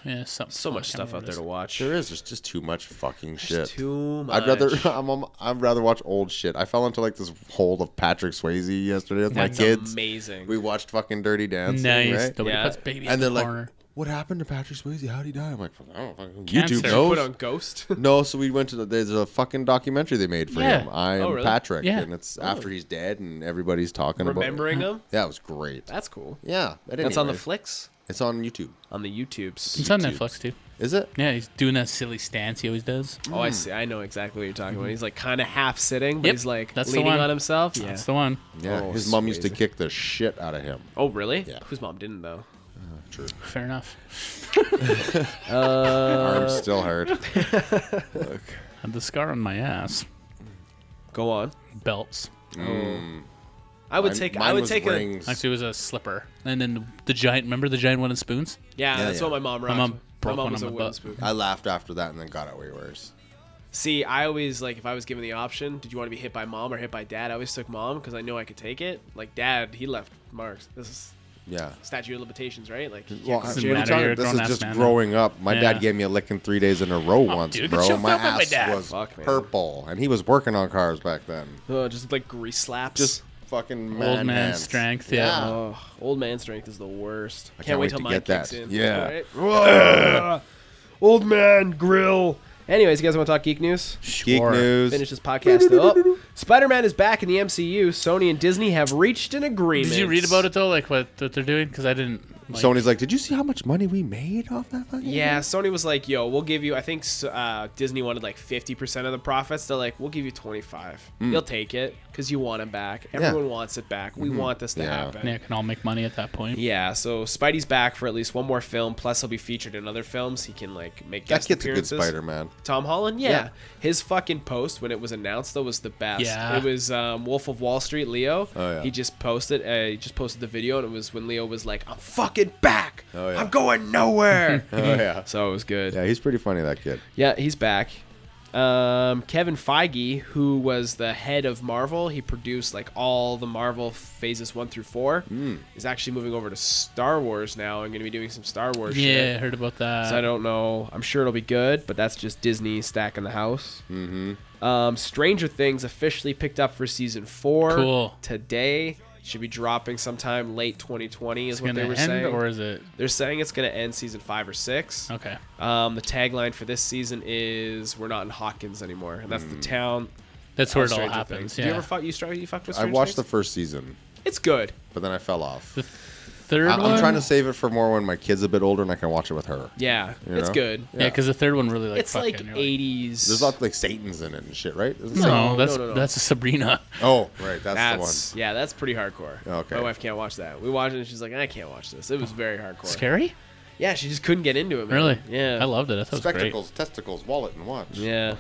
Yeah, something. So much stuff out there to watch. There is. There's just too much fucking shit. Too much. I'd rather watch old shit. I fell into like this hole of Patrick Swayze yesterday with my That's kids. amazing. We watched fucking Dirty Dancing, Nice. right? Nobody Yeah. puts baby in And the they're like, corner. "What happened to Patrick Swayze? How'd he die?" I'm like, "I don't fucking Cancer. YouTube Put knows." on Ghost. No, so we went to there's a fucking documentary they made for Yeah. him. I am really? Patrick, Yeah. and it's after he's dead, and everybody's talking about Remembering him. it. Yeah, it was great. That's cool. Yeah, That's on the Flicks. It's on YouTube. On the YouTubes. It's on Netflix too. Is it? Yeah, he's doing that silly stance he always does. Oh, I see. I know exactly what you're talking about. He's like kind of half sitting, but Yep, he's like that's the leaning one. on himself. Yeah. That's the one. Yeah. Oh, His mom used to Swayze. kick the shit out of him. Oh, really? Yeah. Whose mom didn't though? True. Fair enough. Arms still hurt. Had the scar on my ass. Go on. Belts. I would take. I Mine would was take rings. Actually, it was a slipper. And then the giant. Remember the giant wooden spoons? Yeah, Yeah, that's yeah. what my mom rocked. mom broke my mom one was on a my wooden butt. spoon. I laughed after that and then got it way worse. See, I always like if I was given the option, did you want to be hit by mom or hit by dad? I always took mom because I know I could take it. Like dad, he left marks. This is Yeah. statute of limitations, right? Like, you Well, can't Doesn't go what are you to jail. matter, talking- you're a this is grown-ass just man now. growing up. My Yeah. dad gave me a licking 3 days in a row once, dude, bro. get choked My up by my ass dad. was Fuck, man. purple, and he was working on cars back then. Just like grease slaps. Just fucking man Old man hands. strength, yeah. oh, old man strength is the worst. I Can't wait till to mine get kicks that. in. Yeah. Right? Old man grill. Anyways, you guys want to talk geek news? Geek Sure. news. Finish this podcast up. Spider-Man is back in the MCU. Sony and Disney have reached an agreement. Did you read about it though? Like what they're doing? Because I didn't. Like, Sony's like, did you see how much money we made off that fucking Yeah, game?" Sony was like, "Yo, we'll give you." I think Disney wanted like 50% of the profits. They're like, "We'll give you 25. You'll take it because you want him back. Everyone wants it back. We want this to Yeah. happen." Yeah, can all make money at that point. Yeah, so Spidey's back for at least one more film. Plus, he'll be featured in other films. He can like make That guest kid's a good appearances. Spider-Man. Tom Holland, yeah. Yeah. His fucking post when it was announced though was the best. Yeah. It was Wolf of Wall Street, Leo. Oh, yeah. He just posted the video, and it was when Leo was like, "I'm fucking back. Oh, yeah. I'm going nowhere." Oh yeah. So it was good. Yeah, he's pretty funny, that kid. Yeah, he's back. Kevin Feige, who was the head of Marvel, he produced like all the Marvel phases 1 through 4, is actually moving over to Star Wars now and going to be doing some Star Wars Yeah, shit. I heard about that. So I don't know. I'm sure it'll be good, but that's just Disney stacking the house. Stranger Things officially picked up for season 4 Cool. today. Should be dropping sometime late 2020 is It's what gonna they were end, saying. or is it? They're saying it's going to end season 5 or 6. Okay. The tagline for this season is "We're not in Hawkins anymore," and that's the town. That's where of it all Stranger happens. Things. Yeah. Did you ever fuck? You fucked with I Stranger watched the Things? first season, It's good. but then I fell off. The third one. I'm trying to save it for more when my kid's a bit older and I can watch it with her. Yeah, You it's know? good. Yeah, because the third one really like. It's like fucking, you're 80s. There's lots like Satan's in it and shit, right? Isn't it? No, No, that's a Sabrina. Oh, right. That's the one. Yeah, that's pretty hardcore. Okay. My wife can't watch that. We watched it and she's like, "I can't watch this." It was very hardcore. Scary? Yeah, she just couldn't get into it. Man. Really? Yeah. I loved it. I thought it was great. Spectacles, testicles, wallet, and watch. Yeah.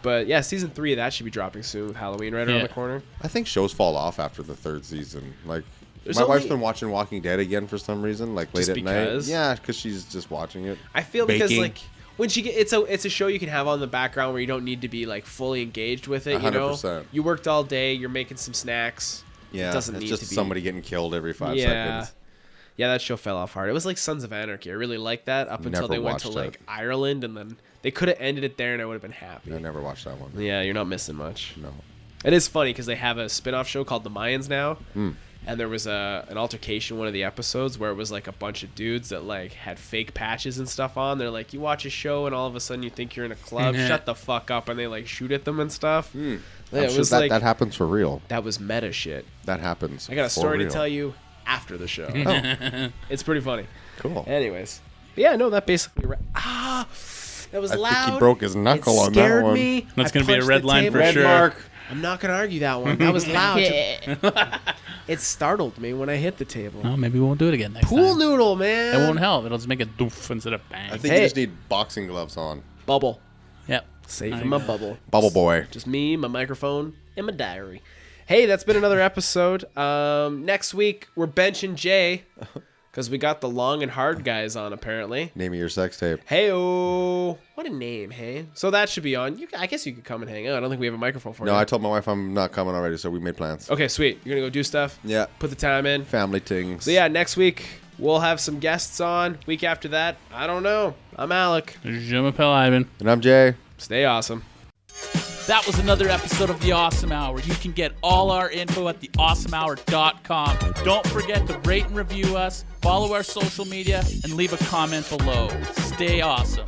But yeah, season 3 of that should be dropping soon with Halloween right around Yeah. the corner. I think shows fall off after the third season. Like, There's my wife's only- been watching Walking Dead again for some reason, like late Just at because? night. Yeah, because she's just watching it. I feel because Baking. like when she get it's a show you can have on the background where you don't need to be like fully engaged with it. You know, 100%. you worked all day, you're making some snacks. Yeah, it doesn't it's need just to be somebody getting killed every 5 Yeah. seconds. Yeah, that show fell off hard. It was like Sons of Anarchy. I really liked that up until Never they went to watched like it. Ireland, and then they could have ended it there, and I would have been happy. I never watched that one. Yeah, you're not missing much. No. It is funny because they have a spin-off show called The Mayans now, Hmm. and there was an altercation in one of the episodes where it was like a bunch of dudes that like had fake patches and stuff on. They're like, you watch a show and all of a sudden you think you're in a club. Yeah. Shut the fuck up, and they like shoot at them and stuff. Yeah, I'm it sure was that, like that happens for real. that was meta shit. That happens. I got a for story to real. tell you after the show. Oh, It's pretty funny. cool. Anyways, yeah, no, that basically. That was I loud. think he broke his knuckle It on that scared one. me. That's I gonna be a punched red the line table. for Red sure. mark. I'm not gonna argue that one. That was loud. It startled me when I hit the table. Oh, maybe we won't do it again next Pool time. noodle, man. It won't help. It'll just make a doof instead of bang. I think Hey. you just need boxing gloves on. Bubble. Yep. Safe I in my know. bubble. Bubble boy. Just me, my microphone, and my diary. Hey, that's been another episode. Next week we're benching Jay Because we got the long and hard guys on, apparently. Name of your sex tape. Hey-oh. What a name, hey? So that should be on. I guess you could come and hang out. I don't think we have a microphone for you. No, I told my wife I'm not coming already, so we made plans. Okay, sweet. You're going to go do stuff? Yeah. Put the time in? Family things. So yeah, next week we'll have some guests on. Week after that, I don't know. I'm Alec. Je m'appelle Ivan. And I'm Jay. Stay awesome. That was another episode of The Awesome Hour. You can get all our info at theawesomehour.com. Don't forget to rate and review us, follow our social media, and leave a comment below. Stay awesome.